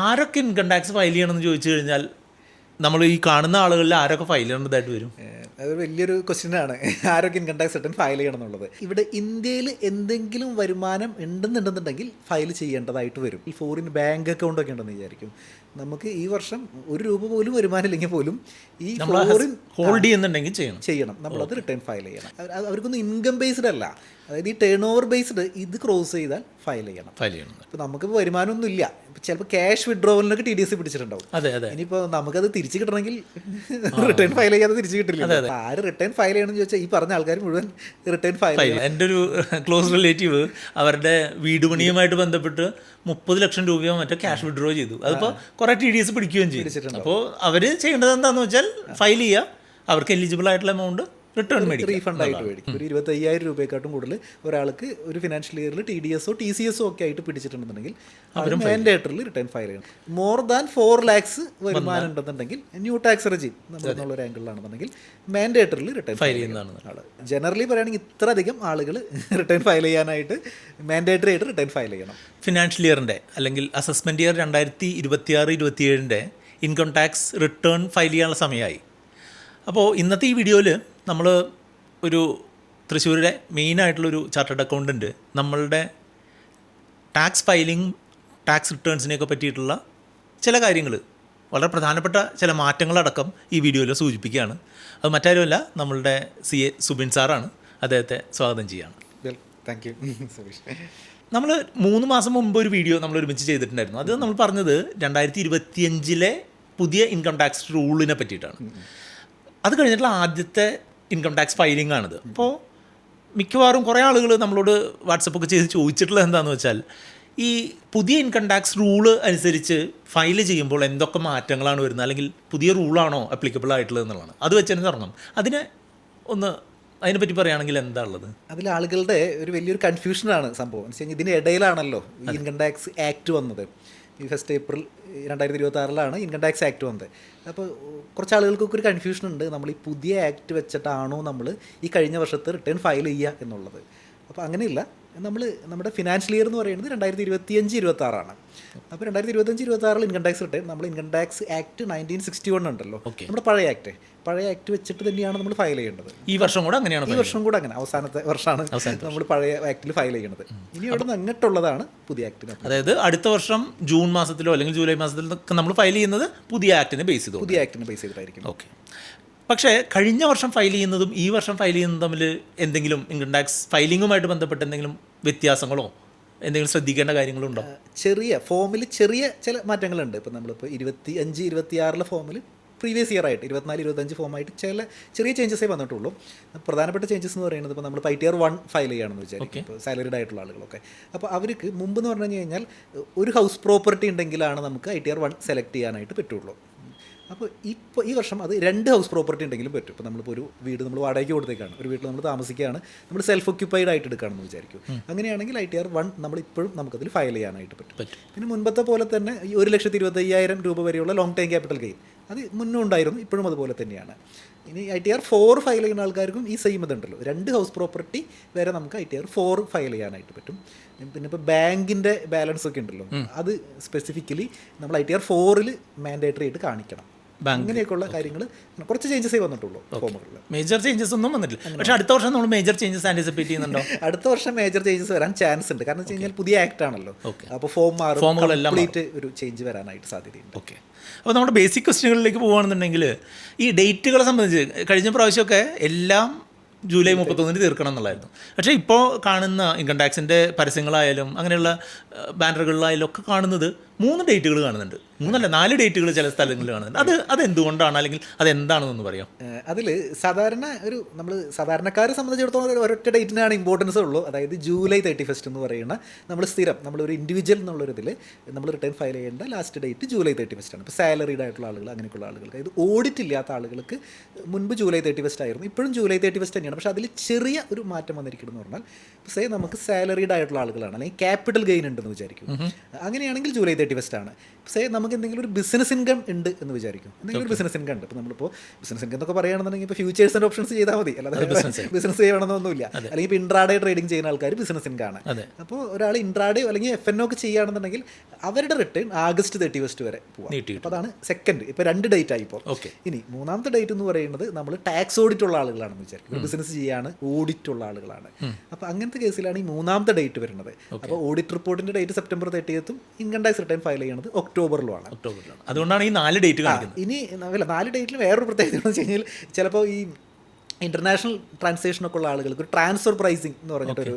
ആരൊക്കെ income tax file ചെയ്യണമെന്ന് ചോദിച്ചു കഴിഞ്ഞാൽ നമ്മൾ ഈ കാണുന്ന ആളുകളിൽ ആരൊക്കെ ഫയൽ ചെയ്യേണ്ടതായിട്ട് വരും? അത് വലിയൊരു ക്വസ്റ്റ്യനാണ്, ആരൊക്കെ ഇൻകം ടാക്സ് റിട്ടേൺ ഫയൽ ചെയ്യണം എന്നുള്ളത്. ഇവിടെ ഇന്ത്യയിൽ എന്തെങ്കിലും വരുമാനം ഉണ്ടെന്നുണ്ടെന്നുണ്ടെങ്കിൽ ഫയൽ ചെയ്യേണ്ടതായിട്ട് വരും. ഈ ഫോറിൻ ബാങ്ക് അക്കൗണ്ട് ഒക്കെ ഉണ്ടെന്ന് വിചാരിക്കും. നമുക്ക് ഈ വർഷം ₹1 പോലും വരുമാനം ഇല്ലെങ്കിൽ പോലും ഈ ഫോറിൻ ഹോൾഡ് ചെയ്യുന്നുണ്ടെങ്കിൽ ചെയ്യണം, നമ്മളത് റിട്ടേൺ ഫയൽ ചെയ്യണം. അവർക്കൊന്നും ഇൻകം ബേസ്ഡ് അല്ല, അതായത് ഈ ടേൺ ഓവർ ബേസ്ഡ് ഇത് ക്രോസ് ചെയ്താൽ ഫയൽ ചെയ്യണം. ഇപ്പോൾ നമുക്കിപ്പോൾ വരുമാനമൊന്നും ഇല്ല, ചിലപ്പോൾ ക്യാഷ് വിഡ്രോവലിനൊക്കെ TDS പിടിച്ചിട്ടുണ്ടാവും. ഇനിയിപ്പോൾ നമുക്കത് തിരിച്ച് കിട്ടണമെങ്കിൽ റിട്ടേൺ ഫയൽ ചെയ്യാതെ തിരിച്ച് കിട്ടില്ല. ആര് റിട്ടേൺ ഫയൽ ചെയ്യണമെന്ന് ചോദിച്ചാൽ ഈ പറഞ്ഞ ആൾക്കാർ മുഴുവൻ റിട്ടേൺ ഫയൽ ചെയ്യും. എൻ്റെ ഒരു ക്ലോസ് റിലേറ്റീവ് അവരുടെ വീട് പണിയുമായിട്ട് ബന്ധപ്പെട്ട് 30 ലക്ഷം രൂപയോ മറ്റോ ക്യാഷ് വിഡ്രോ ചെയ്തു. അതിപ്പോൾ കുറേ TDS പിടിക്കുകയും ചെയ്തു. അപ്പോൾ അവർ ചെയ്യേണ്ടത് എന്താണെന്ന് വെച്ചാൽ ഫയൽ ചെയ്യുക, അവർക്ക് എലിജിബിൾ ആയിട്ടുള്ള എമൗണ്ട് റീഫണ്ട് ആയിട്ട് മേടിക്കും. ഒരു 25,000 രൂപയെക്കാട്ടും കൂടുതൽ ഒരാൾക്ക് ഒരു ഫിനാൻഷ്യൽ ഇയറിൽ TDS TCS ഒക്കെ ആയിട്ട് പിടിച്ചിട്ടുണ്ടെന്നുണ്ടെങ്കിൽ അവർ മാൻഡേറ്ററിൽ റിട്ടേൺ ഫയൽ ചെയ്യണം. മോർ ദാൻ 4 lakhs വരുമാനം ഉണ്ടെന്നുണ്ടെങ്കിൽ ന്യൂ ടാക്സ് റെജീം നമ്മളെന്നുള്ള ഒരു ആംഗിളിലാണെന്നുണ്ടെങ്കിൽ മാൻഡേറ്ററിൽ റിട്ടേൺ ഫയൽ ചെയ്യുന്നതാണ്. ജനറലി പറയുകയാണെങ്കിൽ ഇത്ര അധികം ആളുകൾ റിട്ടേൺ ഫയൽ ചെയ്യാനായിട്ട് മാൻഡേറ്ററി ആയിട്ട് റിട്ടേൺ ഫയൽ ചെയ്യണം. ഫിനാൻഷ്യൽ ഇയറിൻ്റെ അല്ലെങ്കിൽ assessment year 2026-27 income tax return file ചെയ്യാനുള്ള സമയമായി. അപ്പോൾ ഇന്നത്തെ ഈ വീഡിയോയിൽ നമ്മൾ ഒരു തൃശ്ശൂരിലെ മെയിനായിട്ടുള്ളൊരു ചാർട്ടേഡ് അക്കൗണ്ടൻറ്റ് നമ്മളുടെ ടാക്സ് ഫയലിംഗ്, ടാക്സ് റിട്ടേൺസിനെയൊക്കെ പറ്റിയിട്ടുള്ള ചില കാര്യങ്ങൾ, വളരെ പ്രധാനപ്പെട്ട ചില മാറ്റങ്ങളടക്കം ഈ വീഡിയോയിൽ സൂചിപ്പിക്കുകയാണ്. അത് മറ്റാരുമല്ല, നമ്മളുടെ CA സുബിൻ സാറാണ്. അദ്ദേഹത്തെ സ്വാഗതം ചെയ്യുകയാണ്. Thank you. നമ്മൾ 3 മാസം മുമ്പ് ഒരു വീഡിയോ നമ്മൾ ഒരുമിച്ച് ചെയ്തിട്ടുണ്ടായിരുന്നു. അത് നമ്മൾ പറഞ്ഞത് 2025 പുതിയ ഇൻകം ടാക്സ് റൂളിനെ പറ്റിയിട്ടാണ്. അത് കഴിഞ്ഞിട്ടുള്ള ആദ്യത്തെ ഇൻകം ടാക്സ് ഫയലിംഗ് ആണിത്. അപ്പോൾ മിക്കവാറും കുറേ ആളുകൾ നമ്മളോട് വാട്സപ്പൊക്കെ ചെയ്ത് ചോദിച്ചിട്ടുള്ളത് എന്താണെന്ന് വെച്ചാൽ, ഈ പുതിയ ഇൻകം ടാക്സ് റൂള് അനുസരിച്ച് ഫയൽ ചെയ്യുമ്പോൾ എന്തൊക്കെ മാറ്റങ്ങളാണ് വരുന്നത്, അല്ലെങ്കിൽ പുതിയ റൂളാണോ അപ്ലിക്കബിൾ ആയിട്ടുള്ളത് എന്നുള്ളതാണ്. അത് വെച്ച് തന്നെ തുടങ്ങും. അതിനെപ്പറ്റി പറയുകയാണെങ്കിൽ എന്താ ഉള്ളത്? അതിൽ ആളുകളുടെ ഒരു വലിയൊരു കൺഫ്യൂഷനാണ് സംഭവം. എന്ന് വെച്ച് കഴിഞ്ഞാൽ ഇതിൻ്റെ ഇടയിലാണല്ലോ ഈ ഇൻകം ടാക്സ് ആക്ട് വന്നത്. ഈ 1 April 2026 ഇൻകം ടാക്സ് ആക്ട് വന്നത്. അപ്പോൾ കുറച്ച് ആളുകൾക്കൊക്കെ ഒരു കൺഫ്യൂഷൻ ഉണ്ട്, നമ്മൾ ഈ പുതിയ ആക്ട് വെച്ചിട്ടാണോ നമ്മൾ ഈ കഴിഞ്ഞ വർഷത്തെ റിട്ടേൺ ഫയൽ ചെയ്യുക എന്നുള്ളത്. അപ്പോൾ അങ്ങനെയില്ല, നമ്മുടെ ഫിനാൻഷ്യൽ ഇയർ എന്ന് പറയുന്നത് 2025-26. അപ്പോൾ 2025-26 ഇൻകം ടാക്സ് റിട്ടേൺ നമ്മൾ ഇൻകം ടാക്സ് ആക്ട് 1961 ഉണ്ടല്ലോ, നമ്മുടെ പഴയ ആക്ട് വെച്ചിട്ട് തന്നെയാണ് നമ്മൾ ഫയൽ ചെയ്യേണ്ടത്. ഈ വർഷം കൂടെ അങ്ങനെയാണ്. ഈ വർഷം കൂടെ അങ്ങനെ അവസാനത്തെ വർഷമാണ് നമ്മൾ പഴയ ആക്ടിൽ ഫയൽ ചെയ്യുന്നത്. ഇനി അവിടെ നിന്ന് അങ്ങോട്ടുള്ളതാണ് പുതിയ ആക്ടിന്. അതായത് അടുത്ത വർഷം ജൂൺ മാസത്തിലോ അല്ലെങ്കിൽ ജൂലൈ മാസത്തിലോ നമ്മൾ ഫയൽ ചെയ്യുന്നത് പുതിയ ആക്ടിനെ ബേസ് ചെയ്തിട്ടായിരിക്കും. ഓക്കെ. പക്ഷേ കഴിഞ്ഞ വർഷം ഫയൽ ചെയ്യുന്നതും ഈ വർഷം ഫയൽ ചെയ്യുന്നതും തമ്മിൽ എന്തെങ്കിലും ഇൻകം ടാക്സ് ഫയലിങ്ങുമായിട്ട് ബന്ധപ്പെട്ട് എന്തെങ്കിലും വ്യത്യാസങ്ങളോ എന്തെങ്കിലും ശ്രദ്ധിക്കേണ്ട കാര്യങ്ങളുണ്ടോ? ഫോമിൽ ചെറിയ ചില മാറ്റങ്ങളുണ്ട്. ഇപ്പോൾ നമ്മളിപ്പോൾ 25-26 ഫോമിൽ പ്രീവിയസ് ഇയർ ആയിട്ട് 24-25 ഫോമായിട്ട് ചെറിയ ചേഞ്ചസേ വന്നിട്ടുള്ളൂ. പ്രധാനപ്പെട്ട ചേഞ്ചസ് എന്ന് പറയുന്നത്, ഇപ്പോൾ നമ്മൾ ITR 1 ഫയൽ ചെയ്യുകയാണെന്ന് വിചാരിക്കും, ഇപ്പോൾ സാലറിഡ് ആയിട്ടുള്ള ആളുകളൊക്കെ. അപ്പോൾ അവർക്ക് മുമ്പ് എന്ന് പറഞ്ഞു കഴിഞ്ഞാൽ ഒരു ഹൗസ് പ്രോപ്പർട്ടി ഉണ്ടെങ്കിലാണ് നമുക്ക് ITR 1 സെലക്ട് ചെയ്യാനായിട്ട് പറ്റുള്ളൂ. അപ്പോൾ ഈ വർഷം അത് 2 ഹൗസ് പ്രോപ്പർട്ടി ഉണ്ടെങ്കിലും പറ്റും. ഇപ്പോൾ നമ്മളിപ്പോൾ ഒരു വീട് നമ്മൾ വാടകയ്ക്ക് കൊടുത്തേക്കാണ്, ഒരു വീട്ടിൽ നമ്മൾ താമസിക്കുകയാണ്, നമ്മൾ സെൽഫ് ഒക്യുപ്പൈഡ് ആയിട്ട് എടുക്കുകയാണെന്ന് വിചാരിക്കും. അങ്ങനെയാണെങ്കിൽ ITR 1 നമ്മളിപ്പോഴും നമുക്കതിൽ ഫയൽ ചെയ്യാനായിട്ട് പറ്റും. പിന്നെ മുൻപത്തെ പോലെ തന്നെ ഈ 1,25,000 രൂപ വരെയുള്ള ലോങ് ടൈം ക്യാപിറ്റൽ ഗെയിൻ അത് മുന്നും ഉണ്ടായിരുന്നു, ഇപ്പോഴും അതുപോലെ തന്നെയാണ്. ഇനി ITR 4 ഫയൽ ചെയ്യുന്ന ആൾക്കാർക്കും ഈ സെയിം ഇതുണ്ടല്ലോ, 2 ഹൗസ് പ്രോപ്പർട്ടി വരെ നമുക്ക് ITR 4 ഫയൽ ചെയ്യാനായിട്ട് പറ്റും. പിന്നെ ഇപ്പോൾ ബാങ്കിൻ്റെ ബാലൻസ് ഒക്കെ ഉണ്ടല്ലോ, അത് സ്പെസിഫിക്കലി നമ്മൾ ITR 4 മാൻഡേറ്ററി ആയിട്ട് കാണിക്കണം. അങ്ങനെയൊക്കെയുള്ള കാര്യങ്ങൾ കുറച്ച് ചേഞ്ചസേ വന്നിട്ടുള്ളൂ ഫോമുകളിൽ. മേജർ ചേഞ്ചസ് ഒന്നും വന്നിട്ടില്ല. പക്ഷേ അടുത്ത വർഷം നമ്മൾ മേജർ ചേഞ്ചസ് ആന്റിസിപ്പേറ്റ് ചെയ്യുന്നുണ്ടോ? അടുത്ത വർഷം മേജർ ചേഞ്ചസ് വരാൻ ചാൻസ് ഉണ്ട്. കാരണം വെച്ച് കഴിഞ്ഞാൽ പുതിയ ആക്ട് ആണല്ലോ, അപ്പോൾ കംപ്ലീറ്റ് ഒരു ചേഞ്ച് വരാനായിട്ട് സാധ്യതയുണ്ട്. ഓക്കെ. അപ്പോൾ നമ്മുടെ ബേസിക് ക്വസ്റ്റ്യനുകളിലേക്ക് പോകുകയാണെന്നുണ്ടെങ്കിൽ, ഈ ഡേറ്റുകളെ സംബന്ധിച്ച് കഴിഞ്ഞ പ്രാവശ്യമൊക്കെ എല്ലാം ജൂലൈ 31 തീർക്കണം എന്നുള്ളായിരുന്നു. പക്ഷേ ഇപ്പോൾ കാണുന്ന ഇൻകം ടാക്സിൻ്റെ പരസ്യങ്ങളായാലും അങ്ങനെയുള്ള ബാനറുകളിലായാലും ഒക്കെ കാണുന്നത് 3 ഡേറ്റുകൾ കാണുന്നുണ്ട്. 3 അല്ല 4 ഡേറ്റുകൾ ചില സ്ഥലങ്ങളിൽ കാണുന്നുണ്ട്. അതെന്തുകൊണ്ടാണ്, അല്ലെങ്കിൽ അതെന്താണെന്നൊന്ന് പറയാം? അതിൽ നമ്മൾ സാധാരണക്കാരെ സംബന്ധിച്ചിടത്തോളം ഒരൊറ്റ ഡേറ്റിനാണ് ഇമ്പോർട്ടൻസ് ഉള്ളൂ. അതായത് ജൂലൈ 31 എന്ന് പറയുന്ന നമ്മളൊരു ഇൻഡിവിജ്വൽ എന്നുള്ളൊരിതിൽ നമ്മൾ റിട്ടേൺ ഫയൽ ചെയ്യേണ്ട ലാസ്റ്റ് ഡേറ്റ് ജൂലൈ 31 ആണ്. ഇപ്പോൾ സാലറീഡ് ആയിട്ടുള്ള ആളുകൾ, അങ്ങനെയൊക്കെയുള്ള ആളുകൾക്ക്, അതായത് ഓഡിറ്റ് ഇല്ലാത്ത ആളുകൾക്ക് മുൻപ് ജൂലൈ 31 ആയിരുന്നു, ഇപ്പോഴും ജൂലൈ 31 തന്നെയാണ്. പക്ഷേ അതിൽ ചെറിയ ഒരു മാറ്റം വന്നിരിക്കണമെന്ന് പറഞ്ഞാൽ, നമുക്ക് സാലറീഡ് ആയിട്ടുള്ള ആളുകളാണ്, അല്ലെങ്കിൽ ക്യാപിറ്റൽ ഗെയിൻ ഉണ്ടെന്ന് വിചാരിക്കും. അങ്ങനെയാണെങ്കിൽ ജൂലൈ 31 ആണ്. സേ നമുക്ക് എന്തെങ്കിലും ഒരു ബിസിനസ് ഇൻകം ഉണ്ട് എന്ന് വിചാരിക്കും. എന്തെങ്കിലും ഒരു ബിസിനസ് ഇൻകം ഉണ്ട്. ഇപ്പോൾ നമ്മളിപ്പോൾ ബിസിനസ് ഇൻകം എന്നൊക്കെ പറയുകയാണെന്നുണ്ടെങ്കിൽ ഇപ്പോൾ ഫ്യൂച്ചേഴ്സ് ആൻഡ് ഓപ്ഷൻസ് ചെയ്താൽ മതി, അല്ലാതെ ബിസിനസ് ചെയ്യണമെന്നൊന്നുമില്ല. അല്ലെങ്കിൽ ഇപ്പോൾ ഇൻട്രാഡേ ട്രേഡിംഗ് ചെയ്യുന്ന ആൾക്കാർ ബിസിനസ് ഇൻകം ആണ്. അപ്പോൾ ഒരാൾ ഇൻട്രാഡേ അല്ലെങ്കിൽ FNO ഒക്കെ ചെയ്യുകയാണെന്നുണ്ടെങ്കിൽ അവരുടെ റിട്ടേൺ ആഗസ്റ്റ് 31 വരെ പോകാം. അപ്പോൾ അതാണ് സെക്കൻഡ്. ഇപ്പോൾ 2 ഡേറ്റ് ആയി ഇപ്പോൾ. ഇനി മൂന്നാമത്തെ ഡേറ്റ് എന്ന് പറയുന്നത് നമ്മൾ ടാക്സ് ഓഡിറ്റ് ഉള്ള ആളുകളാണെന്ന് വിചാരിക്കും. ബിസിനസ് ചെയ്യാണ് ഓഡിറ്റ് ഉള്ള ആളുകളാണ്. അപ്പോൾ അങ്ങനത്തെ കേസിലാണ് ഈ മൂന്നാമത്തെ ഡേറ്റ് വരുന്നത്. അപ്പോൾ ഓഡിറ്റ് റിപ്പോർട്ടിന്റെ date September 30 income tax return file ചെയ്യുന്നത് ഒക്ടോബറിലുമാണ്. അതുകൊണ്ടാണ് ഈ 4 ഡേറ്റ് കാണിക്കുന്നത്. ഇനി 4 ഡേറ്റിൽ വേറൊരു പ്രത്യേകത എന്ന് വെച്ച് കഴിഞ്ഞാൽ ചിലപ്പോൾ ഈ ഇൻ്റർനാഷണൽ ട്രാൻസാക്ഷനൊക്കെ ഉള്ള ആളുകൾക്ക് ഒരു ട്രാൻസ്ഫർ പ്രൈസിങ് എന്ന് പറഞ്ഞിട്ടൊരു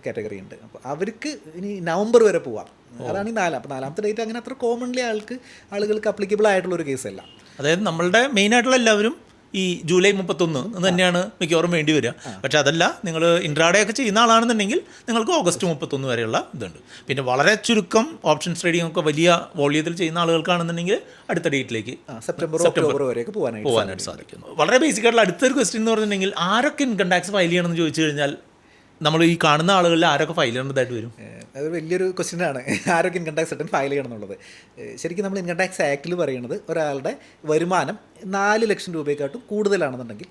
കാറ്റഗറി ഉണ്ട്. അപ്പോൾ അവർക്ക് ഇനി നവംബർ വരെ പോവാം. അതാണ് ഈ 4. അപ്പോൾ 4ാമത്തെ ഡേറ്റ് അങ്ങനെ അത്ര കോമൺലി ആളുകൾക്ക് അപ്ലിക്കബിൾ ആയിട്ടുള്ളൊരു കേസല്ല. അതായത് നമ്മളുടെ മെയിനായിട്ടുള്ള എല്ലാവരും ഈ ജൂലൈ 31 എന്ന് തന്നെയാണ് മിക്കവാറും വേണ്ടി വരിക. പക്ഷെ അതല്ല, നിങ്ങൾ ഇൻട്രാഡേ ഒക്കെ ചെയ്യുന്ന ആളാണെന്നുണ്ടെങ്കിൽ നിങ്ങൾക്ക് ഓഗസ്റ്റ് 31 വരെയുള്ള ഇതുണ്ട്. പിന്നെ വളരെ ചുരുക്കം ഓപ്ഷൻസ് ട്രേഡിംഗ് ഒക്കെ വലിയ വോള്യത്തിൽ ചെയ്യുന്ന ആളുകൾക്കാണെന്നുണ്ടെങ്കിൽ അടുത്ത ഡേറ്റിലേക്ക് സെപ്റ്റംബർ ഒക്ടോബർ വരെയൊക്കെ പോകാനായിട്ട് സാധിക്കുന്നു. വളരെ ബേസിക് ആയിട്ടുള്ള അടുത്തൊരു ക്വസ്റ്റ്യൻ എന്ന് പറഞ്ഞിട്ടുണ്ടെങ്കിൽ ആരൊക്കെ ഇൻകം ടാക്സ് ഫയൽ ചെയ്യണമെന്ന് ചോദിച്ചു കഴിഞ്ഞാൽ നമ്മൾ ഈ കാണുന്ന ആളുകളിൽ ആരൊക്കെ ഫയൽ ചെയ്യേണ്ടതായിട്ട് വരും? അത് വലിയൊരു ക്വസ്റ്റ്യനാണ്, ആരൊക്കെ ഇൻകം ടാക്സ് റിട്ടേൺ ഫയൽ ചെയ്യണം എന്നുള്ളത്. ശരിക്കും നമ്മൾ ഇൻകം ടാക്സ് ആക്ടിൽ പറയുന്നത് ഒരാളുടെ വരുമാനം 4 ലക്ഷം രൂപയെക്കാട്ടും കൂടുതലാണെന്നുണ്ടെങ്കിൽ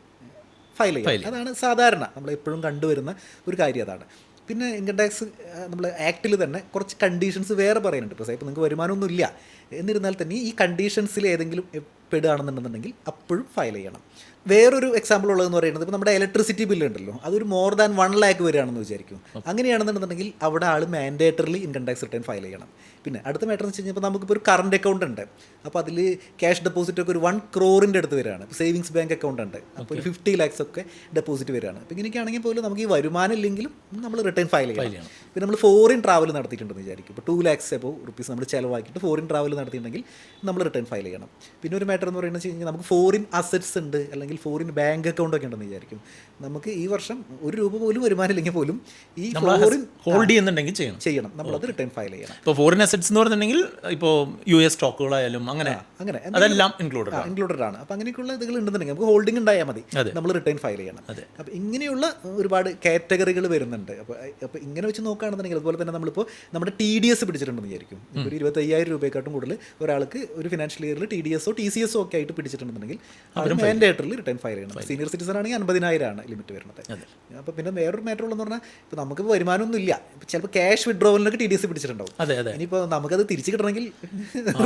ഫയൽ ചെയ്യും. അതാണ് സാധാരണ നമ്മൾ എപ്പോഴും കണ്ടുവരുന്ന ഒരു കാര്യം അതാണ്. പിന്നെ ഇൻകം ടാക്സ് നമ്മൾ ആക്ടിൽ തന്നെ കുറച്ച് കണ്ടീഷൻസ് വേറെ പറയുന്നുണ്ട്. ഇപ്പോൾ നിങ്ങൾക്ക് വരുമാനമൊന്നും ഇല്ല എന്നിരുന്നാൽ തന്നെ ഈ കണ്ടീഷൻസിൽ ഏതെങ്കിലും പെടുകയാണെന്നുണ്ടെന്നുണ്ടെങ്കിൽ അപ്പോഴും ഫയൽ ചെയ്യണം. വേറൊരു എക്സാമ്പിൾ ഉള്ളതെന്ന് പറയുന്നത് ഇപ്പോൾ നമ്മുടെ ഇലക്ട്രിസിറ്റി ബില്ല് ഉണ്ടല്ലോ, അതൊരു മോർ ദാൻ 1 lakh വരികയാണെന്ന് വിചാരിക്കും. അങ്ങനെയാണെന്നുണ്ടെങ്കിൽ അവിടെ ആൾ mandatorily income tax return file ചെയ്യണം. പിന്നെ അടുത്ത മാറ്റർ എന്ന് വെച്ച് കഴിഞ്ഞാൽ ഇപ്പോൾ നമുക്കിപ്പോൾ ഒരു കറണ്ട് അക്കൗണ്ട് ഉണ്ട്, അപ്പോൾ അതിൽ ക്യാഷ് ഡെപ്പോസിറ്റ് ഒക്കെ ഒരു 1 crore അടുത്ത് വരികയാണ്. ഇപ്പോൾ സേവിങ്സ് ബാങ്ക് അക്കൗണ്ട് ഉണ്ട്, അപ്പോൾ ഒരു 50 lakhs ഒക്കെ ഡെപ്പോസിറ്റ് വരികയാണ്. അപ്പോൾ ഇങ്ങനെയൊക്കെ ആണെങ്കിൽ പോലും നമുക്ക് ഈ വരുമാനം ഇല്ലെങ്കിലും നമ്മൾ റിട്ടേൺ ഫയൽ ചെയ്യണം. പിന്നെ നമ്മൾ ഫോറിൻ ട്രാവൽ നടത്തിയിട്ടുണ്ടെന്ന് വിചാരിക്കും, ഇപ്പോൾ 2 lakhs rupees നമ്മൾ ചിലവാക്കിയിട്ട് ഫോറിൻ ട്രാവൽ നടത്തിയിട്ടുണ്ടെങ്കിൽ നമ്മൾ റിട്ടേൺ ഫയൽ ചെയ്യണം. പിന്നെ ഒരു മാറ്റർ എന്ന് പറയുന്നത് വെച്ച് കഴിഞ്ഞാൽ നമുക്ക് ഫോറിൻ അസറ്റ്സ് ഉണ്ട് അല്ലെങ്കിൽ ഫോറിൻ ബാങ്ക് അക്കൗണ്ട് ഒക്കെ ഉണ്ടെന്ന് വിചാരിക്കും. നമുക്ക് ഈ വർഷം 1 രൂപ പോലും വരുമാനം ഇല്ലെങ്കിൽ പോലും ഈ ഫോറിൻ ഹോൾഡ് ചെയ്യുന്നുണ്ടെങ്കിൽ ചെയ്യണം, നമ്മളത് റിട്ടേൺ ഫയൽ ചെയ്യണം. ഇപ്പോൾ ഫോറിൻ അസറ്റ്സ് എന്ന് പറഞ്ഞിട്ടുണ്ടെങ്കിൽ ഇപ്പോൾ US സ്റ്റോക്കുകളായാലും അങ്ങനെ അതെല്ലാം ഇൻക്ലൂഡഡ് ആണ്. അപ്പോൾ അങ്ങനെയൊക്കെയുള്ള ഇതുകൾ ഉണ്ടെന്നുണ്ടെങ്കിൽ നമുക്ക് ഹോൾഡിംഗ് ഉണ്ടായാൽ മതി, നമ്മൾ റിട്ടേൺ ഫയൽ ചെയ്യണം. അപ്പോൾ ഇങ്ങനെയുള്ള ഒരുപാട് കാറ്റഗറികൾ വരുന്നുണ്ട്. അപ്പോൾ ഇങ്ങനെ വെച്ച് നോക്കുകയാണെന്നുണ്ടെങ്കിൽ അതുപോലെ തന്നെ നമ്മളിപ്പോൾ നമ്മുടെ TDS പിടിച്ചിട്ടുണ്ടെന്ന് വിചാരിക്കും. ഇപ്പോൾ 25,000 രൂപയെക്കാട്ടും കൂടുതൽ ഒരാൾക്ക് ഒരു ഫിനാൻഷ്യൽ ഇയറിൽ TDS TCS ഒക്കെ ആയിട്ട് പിടിച്ചിട്ടുണ്ടെന്നുണ്ടെങ്കിൽ അവർ മാൻഡേറ്ററിൽ റിട്ടേൺ ഫയൽ ചെയ്യണം. സീനിയർ സിറ്റിസൺ ആണെങ്കിൽ 50,000 ആണ് ലിമിറ്റ് വരുന്നത്. അപ്പോൾ പിന്നെ വേറൊരു മാറ്റർ ഉള്ളതെന്ന് പറഞ്ഞാൽ ഇപ്പോൾ നമുക്ക് വരുമാനമൊന്നും ഇല്ല, ചിലപ്പോൾ ക്യാഷ് വിഡ്രോവലിനൊക്കെ TDS പിടിച്ചിട്ടുണ്ടാവും. ഇനിയിപ്പോൾ നമുക്കത് തിരിച്ച് കിട്ടണമെങ്കിൽ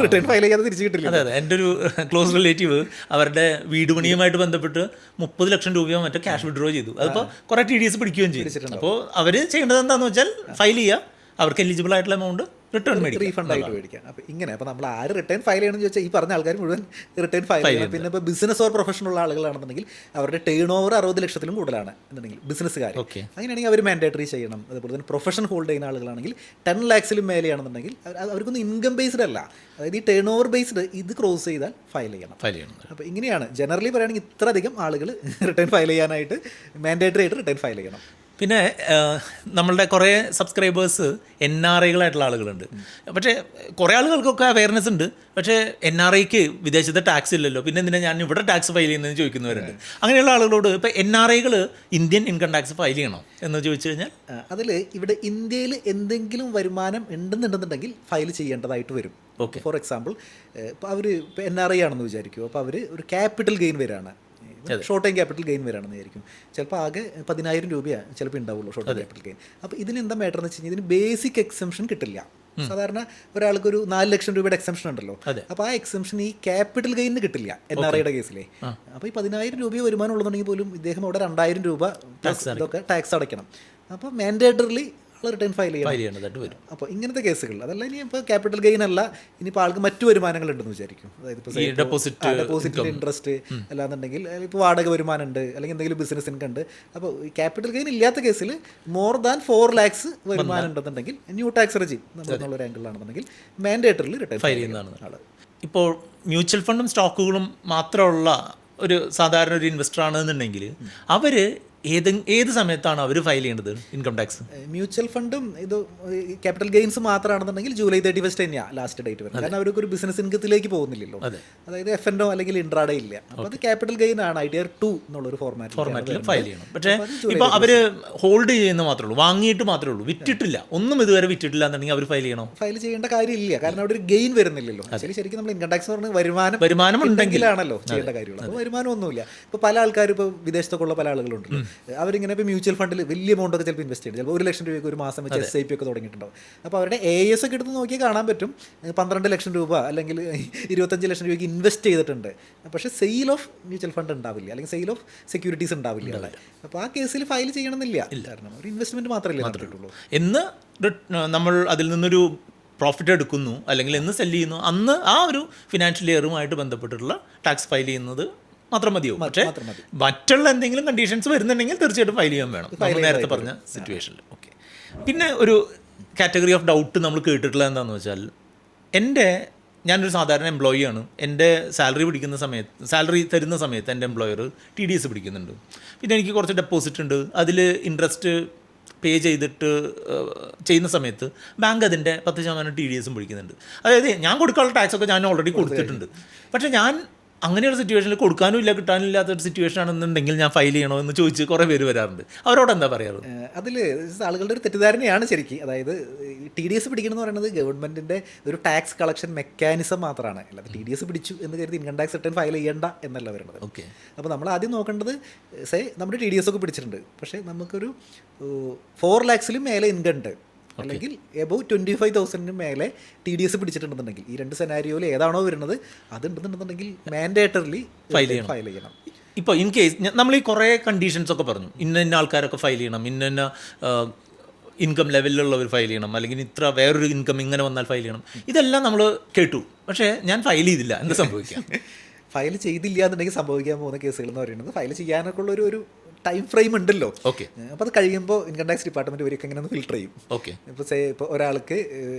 റിട്ടേൺ ഫയൽ ചെയ്യാതെ തിരിച്ച് കിട്ടില്ല. അതെ, എൻ്റെ ഒരു ക്ലോസ് റിലേറ്റീവ് അവരുടെ വീട് പണിയുമായിട്ട് ബന്ധപ്പെട്ട് 30 ലക്ഷം രൂപയോ മറ്റോ ക്യാഷ് വിഡ്രോ ചെയ്തു. അതിപ്പോൾ കുറേ TDS പിടിക്കുകയും ചെയ്തു. അപ്പോൾ അവർ ചെയ്യേണ്ടത് എന്താണെന്ന് വെച്ചാൽ ഫയൽ ചെയ്യുക, അവർക്ക് എലിജിബിൾ ആയിട്ടുള്ള എമൗണ്ട് റിട്ടേൺ റീഫണ്ട് ആയിട്ട് മേടിക്കാം. അപ്പോൾ ഇങ്ങനെ അപ്പോൾ നമ്മൾ ആര് റിട്ടേൺ ഫയൽ ചെയ്യണമെന്ന് ചോദിച്ചാൽ ഈ പറഞ്ഞ ആൾക്കാർ മുഴുവൻ റിട്ടേൺ ഫയൽ ചെയ്യണം. പിന്നെ ഇപ്പോൾ ബിസിനസ് ഓർ പ്രൊഫഷണൽ ഉള്ള ആളുകളാണെന്നുണ്ടെങ്കിൽ അവരുടെ ടേൺ ഓവർ 60 ലക്ഷത്തിലും കൂടുതലാണ് എന്നുണ്ടെങ്കിൽ ബിസിനസ്സുകാർ, അങ്ങനെയാണെങ്കിൽ അവർ മാൻഡേറ്ററി ചെയ്യണം. അതുപോലെ തന്നെ പ്രൊഫഷൻ ഹോൾഡ് ചെയ്യുന്ന ആളുകളാണെങ്കിൽ 10 lakhs മേലെയാണെന്നുണ്ടെങ്കിൽ അവർക്കൊന്നും ഇൻകം ബേസ്ഡ് അല്ല, അതായത് ഈ ടേൺ ഓവർ ബേസ്ഡ് ഇത് ക്രോസ് ചെയ്താൽ ഫയൽ ചെയ്യണം. അപ്പോൾ ഇങ്ങനെയാണ് ജനറലി പറയുകയാണെങ്കിൽ ഇത്ര അധികം ആളുകൾ റിട്ടേൺ ഫയൽ ചെയ്യാനായിട്ട് മാൻഡേറ്ററി ആയിട്ട് റിട്ടേൺ ഫയൽ ചെയ്യണം. പിന്നെ നമ്മളുടെ കുറേ സബ്സ്ക്രൈബേഴ്സ് NRIകളായിട്ടുള്ള ആളുകളുണ്ട്. പക്ഷേ കുറേ ആളുകൾക്കൊക്കെ അവയർനെസ് ഉണ്ട്, പക്ഷേ NRIക്ക് വിദേശത്തെ ടാക്സ് ഇല്ലല്ലോ, പിന്നെ എന്തിനാ ഞാൻ ഇവിടെ ടാക്സ് ഫയൽ ചെയ്യുന്നതെന്ന് ചോദിക്കുന്നവരുണ്ട്. അങ്ങനെയുള്ള ആളുകളോട് ഇപ്പോൾ NRIകൾ ഇന്ത്യൻ ഇൻകം ടാക്സ് ഫയൽ ചെയ്യണോ എന്ന് ചോദിച്ചു കഴിഞ്ഞാൽ അതിൽ ഇവിടെ ഇന്ത്യയിൽ എന്തെങ്കിലും വരുമാനം ഉണ്ടെന്നുണ്ടെന്നുണ്ടെങ്കിൽ ഫയൽ ചെയ്യേണ്ടതായിട്ട് വരും. ഫോർ എക്സാമ്പിൾ ഇപ്പോൾ അവർ ഇപ്പോൾ NRI ആണെന്ന് വിചാരിക്കും, അപ്പോൾ അവർ ഒരു ക്യാപിറ്റൽ ഗെയിൻ വരാണ്, ഷോർട്ട് ടൈം ക്യാപിറ്റൽ ഗെയിൻ വരാണെന്ന് വിചാരിക്കും. ചിലപ്പോൾ ആകെ 10,000 രൂപയാണ് ചിലപ്പോൾ ഉണ്ടാവുള്ളൂ ഷോർട്ട് ടൈം ക്യാപിറ്റൽ ഗെയിൻ. അപ്പോൾ ഇതിന് എന്താ മാറ്റർ എന്ന് വെച്ച് കഴിഞ്ഞാൽ ഇതിന് ബേസിക് എക്സംഷൻ കിട്ടില്ല. സാധാരണ ഒരാൾക്കൊരു 4 ലക്ഷം രൂപയുടെ എക്സംഷൻ ഉണ്ടല്ലോ, അപ്പോൾ ആ എക്സംഷൻ ഈ ക്യാപിറ്റൽ ഗെയിന് കിട്ടില്ല NRIയുടെ കേസിലെ. അപ്പോൾ ഈ 10,000 രൂപ വരുമാനം ഉള്ളതുണ്ടെങ്കിൽ പോലും ഇദ്ദേഹം അവിടെ 2,000 രൂപ ഇതൊക്കെ ടാക്സ് അടയ്ക്കണം. അപ്പോൾ മാൻഡേറ്ററിലി റിട്ടേൺ ഫയൽ ചെയ്യേണ്ടതായിട്ട് വരും. അപ്പോൾ ഇങ്ങനത്തെ കേസുകൾ അതല്ല, ഇനി ഇപ്പോൾ ക്യാപിറ്റൽ ഗെയിൻ അല്ല, ഇനിയിപ്പോൾ ആൾക്ക് മറ്റു വരുമാനങ്ങളുണ്ടെന്ന് വിചാരിക്കും, അതായത് ഇപ്പോൾ ഡെപ്പോസിറ്റിൻ്റെ ഇൻട്രസ്റ്റ് അല്ലാന്നുണ്ടെങ്കിൽ ഇപ്പോൾ വാടക വരുമാനം ഉണ്ട്, അല്ലെങ്കിൽ എന്തെങ്കിലും ബിസിനസ് ഇൻകം ഉണ്ട്. അപ്പോൾ ഈ ക്യാപിറ്റൽ ഗെയിൻ ഇല്ലാത്ത കേസിൽ മോർ ദാൻ 4 lakhs വരുമാനം ഉണ്ടെന്നുണ്ടെങ്കിൽ ന്യൂ ടാക്സ് റെജീം എന്നുള്ള ആംഗിളാണെന്നുണ്ടെങ്കിൽ മാൻഡേറ്ററിൽ റിട്ടേൺ ഫയൽ ചെയ്യുന്നതാണ്. ഇപ്പോൾ മ്യൂച്വൽ ഫണ്ടും സ്റ്റോക്കുകളും മാത്രമുള്ള ഒരു സാധാരണ ഒരു ഇൻവെസ്റ്റർ ആണെന്നുണ്ടെങ്കിൽ അവർ ഏത് സമയത്താണ് അവർ ഫയൽ ചെയ്യേണ്ടത് ഇൻകം ടാക്സ്? മ്യൂച്വൽ ഫണ്ടും ഇത് ക്യാപിറ്റൽ ഗെയിൻസ് മാത്രമാണെന്നുണ്ടെങ്കിൽ ജൂലൈ 31 തന്നെയാണ് ലാസ്റ്റ് ഡേറ്റ് വരുന്നത്. കാരണം അവർക്ക് ഒരു ബിസിനസ് ഇൻകത്തിലേക്ക് പോകുന്നില്ലല്ലോ. അതായത് FNO അല്ലെങ്കിൽ ഇൻട്രാഡേ ഇല്ല. അപ്പോൾ അത് ക്യാപിറ്റൽ ഗെയിൻ ആണ് ITR 2 എന്നുള്ളൊരു ഫോർമാറ്റിൽ ഫയൽ ചെയ്യണം. പക്ഷേ ഇപ്പോൾ അവർ ഹോൾഡ് ചെയ്യുന്ന മാത്രമേ ഉള്ളൂ, വാങ്ങിയിട്ട് മാത്രമേ ഉള്ളൂ, വിറ്റിട്ടില്ല, ഒന്നും ഇതുവരെ വിറ്റിട്ടില്ല എന്നുണ്ടെങ്കിൽ അവർ ഫയൽ ചെയ്യണോ? ഫയൽ ചെയ്യേണ്ട കാര്യമില്ല. കാരണം അവിടെ ഒരു ഗെയിൻ വരുന്നില്ലല്ലോ. ശരിക്കും നമ്മൾ ഇൻകം ടാക്സ് പറഞ്ഞാൽ വരുമാനം ഉണ്ടെങ്കിലാണല്ലോ ചെയ്യേണ്ട കാര്യമുള്ളൂ. അപ്പോൾ വരുമാനം ഒന്നുമില്ല. ഇപ്പോൾ പല ആൾക്കാരും ഇപ്പോൾ വിദേശത്തൊക്കെ ഉള്ള പല ആളുകളുണ്ടല്ലോ, അവരിങ്ങനെ ഇപ്പോൾ മ്യൂച്വൽ ഫണ്ടിൽ വലിയ എമൗണ്ട് ഒക്കെ ചിലപ്പോൾ ഇൻവെസ്റ്റ് ചെയ്യും. ചിലപ്പോൾ 1 ലക്ഷം രൂപയ്ക്ക് ഒരു മാസം വെച്ച് SIP ഒക്കെ തുടങ്ങിയിട്ടുണ്ടാവും. അപ്പോൾ അവരുടെ AS ഒക്കെ എടുത്ത് നോക്കിയാൽ കാണാൻ പറ്റും 12 ലക്ഷം രൂപ അല്ലെങ്കിൽ 25 ലക്ഷം രൂപയ്ക്ക് ഇൻവെസ്റ്റ് ചെയ്തിട്ടുണ്ട്. പക്ഷേ സെയിൽ ഓഫ് മ്യൂച്വൽ ഫണ്ട് ഉണ്ടാവില്ല, അല്ലെങ്കിൽ സെയിൽ ഓഫ് സെക്യൂരിറ്റീസ് ഉണ്ടാവില്ല. അപ്പോൾ ആ കേസിൽ ഫയൽ ചെയ്യണമെന്നില്ല. കാരണം ഒരു ഇൻവെസ്റ്റ്മെൻറ്റ് മാത്രമല്ലേ നടത്തിയിട്ടുള്ളൂ. എന്ന് നമ്മൾ അതിൽ നിന്നൊരു പ്രോഫിറ്റ് എടുക്കുന്നു അല്ലെങ്കിൽ എന്ന് സെല്ല് ചെയ്യുന്നു, അന്ന് ആ ഒരു ഫിനാൻഷ്യൽ ഇയറുമായിട്ട് ബന്ധപ്പെട്ടിട്ടുള്ള ടാക്സ് ഫയൽ ചെയ്യുന്നത് മാത്രം മതിയോ? പക്ഷേ മറ്റുള്ള എന്തെങ്കിലും കണ്ടീഷൻസ് വരുന്നുണ്ടെങ്കിൽ തീർച്ചയായിട്ടും ഫയൽ ചെയ്യാൻ വേണം, നമ്മൾ നേരത്തെ പറഞ്ഞ സിറ്റുവേഷനിൽ. ഓക്കെ. പിന്നെ ഒരു കാറ്റഗറി ഓഫ് ഡൗട്ട് നമ്മൾ കേട്ടിട്ടുള്ളത് എന്താണെന്ന് വെച്ചാൽ, ഞാനൊരു സാധാരണ എംപ്ലോയി ആണ്. എൻ്റെ സാലറി തരുന്ന സമയത്ത് എൻ്റെ എംപ്ലോയർ TDS പിടിക്കുന്നുണ്ട്. പിന്നെ എനിക്ക് കുറച്ച് ഡെപ്പോസിറ്റ് ഉണ്ട്, അതിൽ ഇൻട്രസ്റ്റ് പേ ചെയ്തിട്ട് ചെയ്യുന്ന സമയത്ത് ബാങ്ക് അതിൻ്റെ 10% TDS പിടിക്കുന്നുണ്ട്. അതായത് ഞാൻ കൊടുക്കാനുള്ള ടാക്സൊക്കെ ഞാൻ ഓൾറെഡി കൊടുത്തിട്ടുണ്ട്. പക്ഷേ ഞാൻ അങ്ങനെയൊരു സിറ്റുവേഷനിൽ കൊടുക്കാനും ഇല്ല കിട്ടാനും ഇല്ലാത്തൊരു സിറ്റുവേഷൻ ആണെന്നുണ്ടെങ്കിൽ ഞാൻ ഫയൽ ചെയ്യണോ എന്ന് ചോദിച്ച് കുറേ പേര് വരാറുണ്ട്. അവരോട് എന്താ പറയാറ്? അതിൽ ആളുകളുടെ ഒരു തെറ്റിദ്ധാരണയാണ് ശരിക്കും. അതായത് TDS പിടിക്കണമെന്ന് പറയുന്നത് ഗവൺമെൻറ്റിൻ്റെ ഒരു ടാക്സ് കളക്ഷൻ മെക്കാനിസം മാത്രമാണ്. അല്ലാതെ TDS പിടിച്ചു എന്ന് കരുതി ഇൻകം ടാക്സ് റിട്ടേൺ ഫയൽ ചെയ്യേണ്ട എന്നല്ല വരുന്നത്. ഓക്കെ. അപ്പോൾ നമ്മൾ ആദ്യം നോക്കേണ്ടത് നമ്മുടെ TDS ഒക്കെ പിടിച്ചിട്ടുണ്ട്, പക്ഷേ നമുക്കൊരു 4 lakhs മേലെ ഇൻകം ഉണ്ട്, അല്ലെങ്കിൽ എബവ് 25,000 മേലെ TDS പിടിച്ചിട്ടുണ്ടെന്നുണ്ടെങ്കിൽ, ഈ 2 സെനാരിയോയിൽ ഏതാണോ വരുന്നത് അതുണ്ടെന്നുണ്ടെന്നുണ്ടെങ്കിൽ മാൻഡേറ്ററിലി ഫയൽ ചെയ്യണം. ഇപ്പോൾ ഇൻ കേസ് നമ്മൾ ഈ കുറേ കണ്ടീഷൻസ് ഒക്കെ പറഞ്ഞു, ഇന്ന ആൾക്കാരൊക്കെ ഫയൽ ചെയ്യണം, ഇന്ന ഇൻകം ലെവലിലുള്ളവർ ഫയൽ ചെയ്യണം, അല്ലെങ്കിൽ ഇത്ര വേറൊരു ഇൻകം ഇങ്ങനെ വന്നാൽ ഫയൽ ചെയ്യണം, ഇതെല്ലാം നമ്മൾ കേട്ടു. പക്ഷേ ഞാൻ ഫയൽ ചെയ്തില്ല, എന്താ സംഭവിക്കാം? ഫയൽ ചെയ്തില്ല എന്നുണ്ടെങ്കിൽ സംഭവിക്കാൻ പോകുന്ന കേസുകൾ എന്ന് പറയുന്നത്, ഫയൽ ചെയ്യാനൊക്കെ ഉള്ളൊരു ടൈം ഫ്രെയിം ഉണ്ടല്ലോ. ഓക്കെ. അപ്പോൾ അത് കഴിയുമ്പോൾ ഇൻകം ടാക്സ് ഡിപ്പാർട്ട്മെൻറ്റ് ഇവരൊക്കെ ഇങ്ങനെ ഒന്ന് ഫിൽട്ടർ ചെയ്യും. ഓക്കെ. ഇപ്പോൾ ഒരാൾക്ക്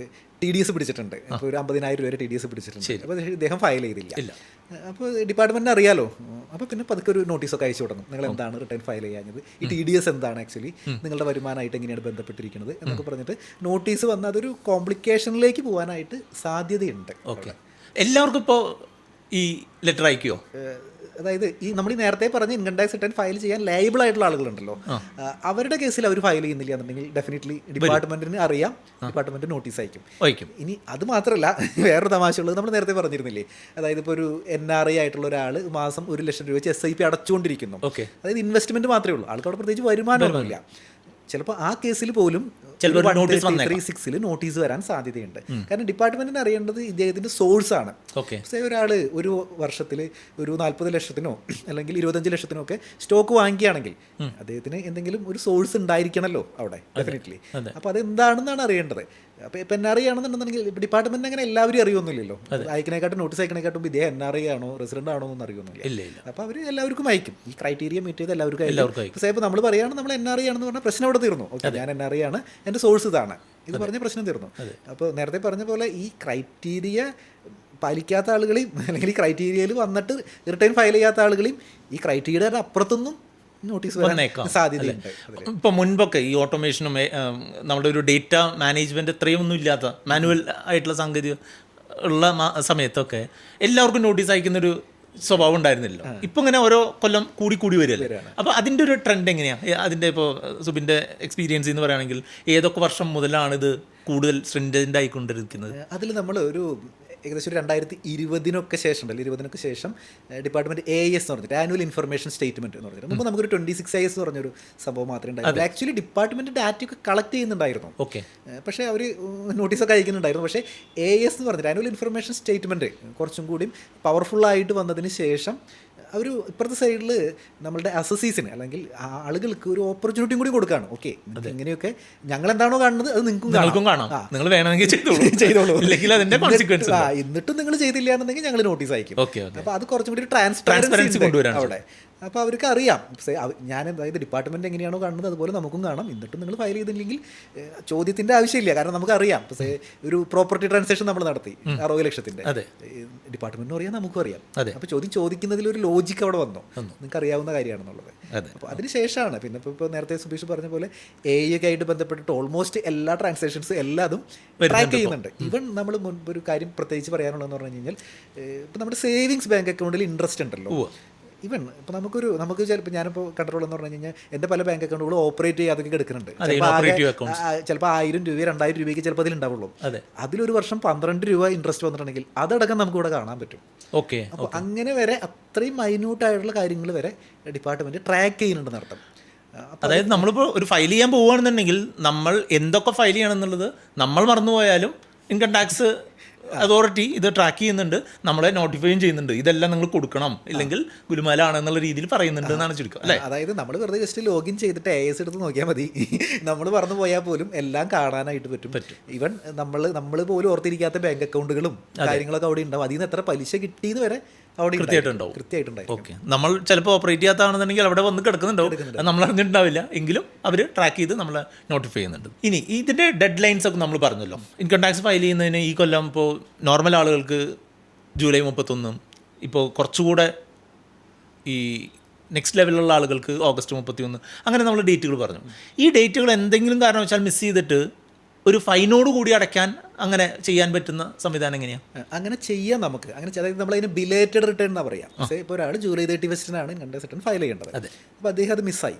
TDS പിടിച്ചിട്ടുണ്ട്, ഇപ്പോൾ ഒരു 50,000 രൂപ TDS പിടിച്ചിട്ടുണ്ട്. അപ്പോൾ ഇദ്ദേഹം ഫയൽ ചെയ്തില്ല. അപ്പോൾ ഡിപ്പാർട്ട്മെൻറ്റിന് അറിയാലോ. അപ്പോൾ പിന്നെ പതുക്കെ ഒരു നോട്ടീസൊക്കെ അയച്ചു തുടങ്ങും, നിങ്ങൾ എന്താണ് റിട്ടേൺ ഫയൽ ചെയ്യാഞ്ഞത്, ഈ TDS എന്താണ് ആക്ച്വലി നിങ്ങളുടെ വരുമാനമായിട്ട് എങ്ങനെയാണ് ബന്ധപ്പെട്ടിരിക്കുന്നത് എന്നൊക്കെ പറഞ്ഞിട്ട് നോട്ടീസ് വന്ന് അതൊരു കോംപ്ലിക്കേഷനിലേക്ക് പോകാനായിട്ട് സാധ്യതയുണ്ട്. ഓക്കെ. എല്ലാവർക്കും ഇപ്പോൾ ഈ ലെറ്റർ അയക്കുമോ? അതായത് ഈ നമ്മൾ ഈ നേരത്തെ പറഞ്ഞ ഇൻകം ടാക്സ് റിട്ടേൺ ഫയൽ ചെയ്യാൻ ലയബിൾ ആയിട്ടുള്ള ആളുകളുണ്ടല്ലോ, അവരുടെ കേസിൽ അവർ ഫയൽ ചെയ്യുന്നില്ല എന്നുണ്ടെങ്കിൽ ഡെഫിനറ്റ്ലി ഡിപ്പാർട്ട്മെന്റിന് അറിയാം, ഡിപ്പാർട്ട്മെന്റ് നോട്ടീസ് അയക്കും. ഇനി അത് മാത്രമല്ല, വേറൊരു തമാശയുള്ളത് നമ്മൾ നേരത്തെ പറഞ്ഞിരുന്നില്ലേ, അതായത് ഇപ്പോൾ ഒരു NRI ആയിട്ടുള്ള ഒരാൾ മാസം 1 ലക്ഷം രൂപ വെച്ച് SIP അടച്ചുകൊണ്ടിരിക്കുന്നു. അതായത് ഇൻവെസ്റ്റ്മെന്റ് മാത്രമേ ഉള്ളൂ, ആൾക്ക് അവിടെ പ്രത്യേകിച്ച് വരുമാനമൊന്നുമില്ല. ചിലപ്പോൾ ആ കേസിൽ പോലും 133(6) നോട്ടീസ് വരാൻ സാധ്യതയുണ്ട്. കാരണം ഡിപ്പാർട്ട്മെന്റിന് അറിയേണ്ടത് ഇദ്ദേഹത്തിന്റെ സോഴ്സ് ആണ്. ഒരാൾ ഒരു വർഷത്തിൽ ഒരു 40 ലക്ഷത്തിനോ അല്ലെങ്കിൽ 25 ലക്ഷത്തിനോ ഒക്കെ സ്റ്റോക്ക് വാങ്ങിക്കുകയാണെങ്കിൽ അദ്ദേഹത്തിന് എന്തെങ്കിലും ഒരു സോഴ്സ് ഉണ്ടായിരിക്കണമല്ലോ അവിടെ, ഡെഫിനറ്റ്ലി. അപ്പോൾ അതെന്താണെന്നാണ് അറിയേണ്ടത്. അപ്പോൾ ഇപ്പം NRI ആണെന്നുണ്ടെന്നുണ്ടെങ്കിൽ ഡിപ്പാർട്ട്മെന്റ് അങ്ങനെ എല്ലാവരും അറിയൊന്നുമില്ലല്ലോ, അയക്കണേക്കാട്ടും നോട്ടീസ് അയക്കണേക്കാട്ടും ഇദ്ദേഹം NRI ആണോ റെസിഡന്റ് ആണോ എന്നൊന്നും അറിയൊന്നുമില്ല. അപ്പോൾ അവർ എല്ലാവർക്കും അയക്കും, ഈ ക്രൈറ്റീരിയ മീറ്റ് ചെയ്ത് എല്ലാവർക്കും അയക്കും. ഇപ്പോൾ നമ്മൾ പറയുകയാണ് നമ്മൾ NRI ആണെന്ന് പറഞ്ഞാൽ പ്രശ്നം അവിടെ തീർന്നു. ഓക്കെ, ഞാൻ NRI ആണ്, എൻ്റെ സോഴ്സ് ഇതാണ്, ഇത് പറഞ്ഞ പ്രശ്നം തീർന്നു. അപ്പോൾ നേരത്തെ പറഞ്ഞ പോലെ ഈ ക്രൈറ്റീരിയ പാലിക്കാത്ത ആളുകളെയും അല്ലെങ്കിൽ ഈ ക്രൈറ്റീരിയയിൽ വന്നിട്ട് റിട്ടേൺ ഫയൽ ചെയ്യാത്ത ആളുകളെയും ഈ ക്രൈറ്റീരിയയുടെ അപ്പുറത്തൊന്നും നോട്ടീസ് വന്നേക്കാം സാധ്യതയുണ്ട്. ഇപ്പോൾ മുൻപൊക്കെ ഈ ഓട്ടോമേഷനും നമ്മുടെ ഒരു ഡേറ്റ മാനേജ്മെൻറ്റ് ഇത്രയും ഒന്നും ഇല്ലാത്ത മാനുവൽ ആയിട്ടുള്ള സാങ്കേതിക ഉള്ള സമയത്തൊക്കെ എല്ലാവർക്കും നോട്ടീസ് അയക്കുന്നൊരു സ്വഭാവം ഉണ്ടായിരുന്നില്ല. ഇപ്പം ഇങ്ങനെ ഓരോ കൊല്ലം കൂടി വരികയല്ലേ. അപ്പോൾ അതിൻ്റെ ഒരു ട്രെൻഡ് എങ്ങനെയാണ്? അതിൻ്റെ ഇപ്പോൾ സുബിൻ്റെ എക്സ്പീരിയൻസ് എന്ന് പറയുകയാണെങ്കിൽ ഏതൊക്കെ വർഷം മുതലാണ് ഇത് കൂടുതൽ സ്ട്രിൻജൻ്റ് ആയിക്കൊണ്ടിരിക്കുന്നത്? അതിൽ നമ്മൾ ഒരു ഏകദേശം ഒരു 2020 ശേഷം ഉണ്ടല്ലോ, 20 ശേഷം ഡിപ്പാർട്ട്മെന്റ് AIS എന്ന് പറഞ്ഞിട്ട് ആനുവൽ ഇൻഫർമേഷൻ സ്റ്റേറ്റ്മെന്റ് എന്ന് പറഞ്ഞിട്ട്, മുമ്പ് നമുക്കൊരു 26IS എന്ന് പറഞ്ഞൊരു സംഭവം മാത്രമേ ഉണ്ടായിരുന്നു. ആക്ച്വലി ഡിപ്പാർട്ട്മെന്റ് ഡാറ്റയൊക്കെ കളക്ട് ചെയ്യുന്നുണ്ടായിരുന്നു. ഓക്കെ. പക്ഷേ അവർ നോട്ടീസൊക്കെ അയക്കുന്നുണ്ടായിരുന്നു. പക്ഷേ AIS എന്ന് പറഞ്ഞിട്ട് ആനുവൽ ഇൻഫർമേഷൻ സ്റ്റേറ്റ്മെന്റ് കുറച്ചും കൂടി പവർഫുള്ളായിട്ട് വന്നതിന് ശേഷം ഒരു ഇപ്പുറത്തെ സൈഡിൽ നമ്മളുടെ അസസീസിന് അല്ലെങ്കിൽ ആളുകൾക്ക് ഒരു ഓപ്പർച്യൂണിറ്റിയും കൂടി കൊടുക്കുകയാണ്. ഓക്കെ, ഇങ്ങനെയൊക്കെ ഞങ്ങൾ എന്താണോ കാണുന്നത് അത് നിങ്ങൾക്കും കാണാം, നിങ്ങൾ വേണമെങ്കിൽ ചെയ്തോളൂ, എന്നിട്ടും നിങ്ങൾ ചെയ്തില്ല എന്നുണ്ടെങ്കിൽ ഞങ്ങൾ നോട്ടീസ് അയക്കും. അപ്പോൾ അത് കുറച്ചും കൂടി ട്രാൻസ്പെറൻസി കൊണ്ടുവരാം അവിടെ. അപ്പോൾ അവർക്ക് അറിയാം ഞാൻ അതായത് ഡിപ്പാർട്ട്മെൻറ്റ് എങ്ങനെയാണോ കാണുന്നത് അതുപോലെ നമുക്കും കാണാം. എന്നിട്ടും നിങ്ങൾ ഫയൽ ചെയ്തില്ലെങ്കിൽ ചോദ്യത്തിൻ്റെ ആവശ്യമില്ല. കാരണം നമുക്കറിയാം ഒരു പ്രോപ്പർട്ടി ട്രാൻസാക്ഷൻ നമ്മൾ നടത്തി 60 ലക്ഷത്തിൻ്റെ, ഡിപ്പാർട്ട്മെൻറ്റിനും അറിയാം നമുക്കും അറിയാം. അപ്പോൾ ചോദ്യം ചോദിക്കുന്നതിൽ ഒരു ലോജിക്ക് അവിടെ വന്നോ, നിങ്ങൾക്ക് അറിയാവുന്ന കാര്യമാണെന്നുള്ളത്. അപ്പോൾ അതിനുശേഷമാണ് പിന്നെ ഇപ്പോൾ നേരത്തെ സുബീഷ് പറഞ്ഞ പോലെ AI ആയിട്ട് ബന്ധപ്പെട്ടിട്ട് ഓൾമോസ്റ്റ് എല്ലാ ട്രാൻസാക്ഷൻസ് എല്ലാതും ട്രാക്ക് ചെയ്യുന്നുണ്ട്. ഈവൻ നമ്മൾ മുൻപ് ഒരു കാര്യം പ്രത്യേകിച്ച് പറയാനുള്ളതെന്ന് പറഞ്ഞു കഴിഞ്ഞാൽ ഇപ്പോൾ നമ്മുടെ സേവിങ്സ് ബാങ്ക് അക്കൗണ്ടിൽ ഇൻട്രസ്റ്റ് ഉണ്ടല്ലോ. ഈവൻ ഇപ്പോൾ നമുക്ക് ചിലപ്പോൾ ഞാനിപ്പോൾ കണ്ടിട്ടുള്ളതെന്ന് പറഞ്ഞു കഴിഞ്ഞാൽ എൻ്റെ പല ബാങ്ക് അക്കൗണ്ടുകളും ഓപ്പറേറ്റ് ചെയ്യാതൊക്കെ എടുക്കുന്നുണ്ട്. ചിലപ്പോൾ 1000 രൂപ 2000 രൂപയ്ക്ക് ചിലപ്പോൾ അതിലുണ്ടാവുള്ളൂ. അതിലൊരു വർഷം 12 രൂപ ഇൻട്രസ്റ്റ് വന്നിട്ടുണ്ടെങ്കിൽ അതടക്കം നമുക്ക് ഇവിടെ കാണാൻ പറ്റും. ഓക്കെ, അപ്പോൾ അങ്ങനെ വരെ അത്രയും മൈന്യൂട്ടായിട്ടുള്ള കാര്യങ്ങൾ വരെ ഡിപ്പാർട്ട്മെൻറ്റ് ട്രാക്ക് ചെയ്യുന്നുണ്ടെന്ന് അർത്ഥം. അതായത് നമ്മളിപ്പോൾ ഒരു ഫയൽ ചെയ്യാൻ പോവുകയാണെന്നുണ്ടെങ്കിൽ നമ്മൾ എന്തൊക്കെ ഫയൽ ചെയ്യണമെന്നുള്ളത് നമ്മൾ മറന്നുപോയാലും ഇൻകം ടാക്സ് അതോറിറ്റി ഇത് ട്രാക്ക് ചെയ്യുന്നുണ്ട്, നമ്മളെ നോട്ടിഫൈയും ചെയ്യുന്നുണ്ട്. ഇതെല്ലാം നിങ്ങൾ കൊടുക്കണം, ഇല്ലെങ്കിൽ ഗുലുമാലാണെന്നുള്ള രീതിയിൽ പറയുന്നുണ്ട് എന്നാണ് ചുരുക്കം അല്ലേ? അതായത് നമ്മൾ വെറുതെ ജസ്റ്റ് ലോഗിൻ ചെയ്തിട്ട് AS എടുത്ത് നോക്കിയാൽ മതി. നമ്മൾ മറന്നു പോയാൽ പോലും എല്ലാം കാണാനായിട്ട് പറ്റും. ഈവൻ നമ്മൾ പോലും ഓർത്തിരിക്കാത്ത ബാങ്ക് അക്കൗണ്ടുകളും കാര്യങ്ങളൊക്കെ അവിടെ ഉണ്ടാവും. അതിൽ നിന്ന് എത്ര പലിശ കിട്ടിയെന്ന് വരെ അവിടെ കൃത്യമായിട്ടുണ്ടാവും. ഓക്കെ, നമ്മൾ ചിലപ്പോൾ ഓപ്പറേറ്റ് ചെയ്യാത്തതാണെന്നുണ്ടെങ്കിൽ അവിടെ വന്ന് കിടക്കുന്നുണ്ടാവും, നമ്മൾ അറിഞ്ഞിട്ടുണ്ടാവില്ല, എങ്കിലും അവർ ട്രാക്ക് ചെയ്ത് നമ്മളെ നോട്ടിഫൈ ചെയ്യുന്നുണ്ട്. ഇനി ഇതിൻ്റെ ഡെഡ് ലൈൻസ് ഒക്കെ നമ്മൾ പറഞ്ഞല്ലോ. ഇൻകം ടാക്സ് ഫയൽ ചെയ്യുന്നതിന് ഈ കൊല്ലം ഇപ്പോൾ നോർമൽ ആളുകൾക്ക് ജൂലൈ 31, ഇപ്പോൾ കുറച്ചുകൂടെ ഈ നെക്സ്റ്റ് ലെവലിലുള്ള ആളുകൾക്ക് ഓഗസ്റ്റ് 31, അങ്ങനെ നമ്മൾ ഡേറ്റുകൾ പറഞ്ഞു. ഈ ഡേറ്റുകൾ എന്തെങ്കിലും കാരണവശാൽ മിസ് ചെയ്തിട്ട് ഒരു ഫൈനോട് കൂടി അടയ്ക്കാൻ അങ്ങനെ ചെയ്യാൻ പറ്റുന്ന സംവിധാനം എങ്ങനെയാണ്? അങ്ങനെ ചെയ്യാം നമുക്ക്. അങ്ങനെ അതായത് നമ്മളതിന് ബിലേറ്റഡ് റിട്ടേൺ എന്നാണ് പറയാം. പക്ഷേ ഇപ്പോൾ ഒരാൾ ജൂലൈ 31 ഇൻകം റിട്ടേൺ ഫയൽ ചെയ്യേണ്ടത്. അപ്പോൾ അദ്ദേഹം അത് മിസ്സായി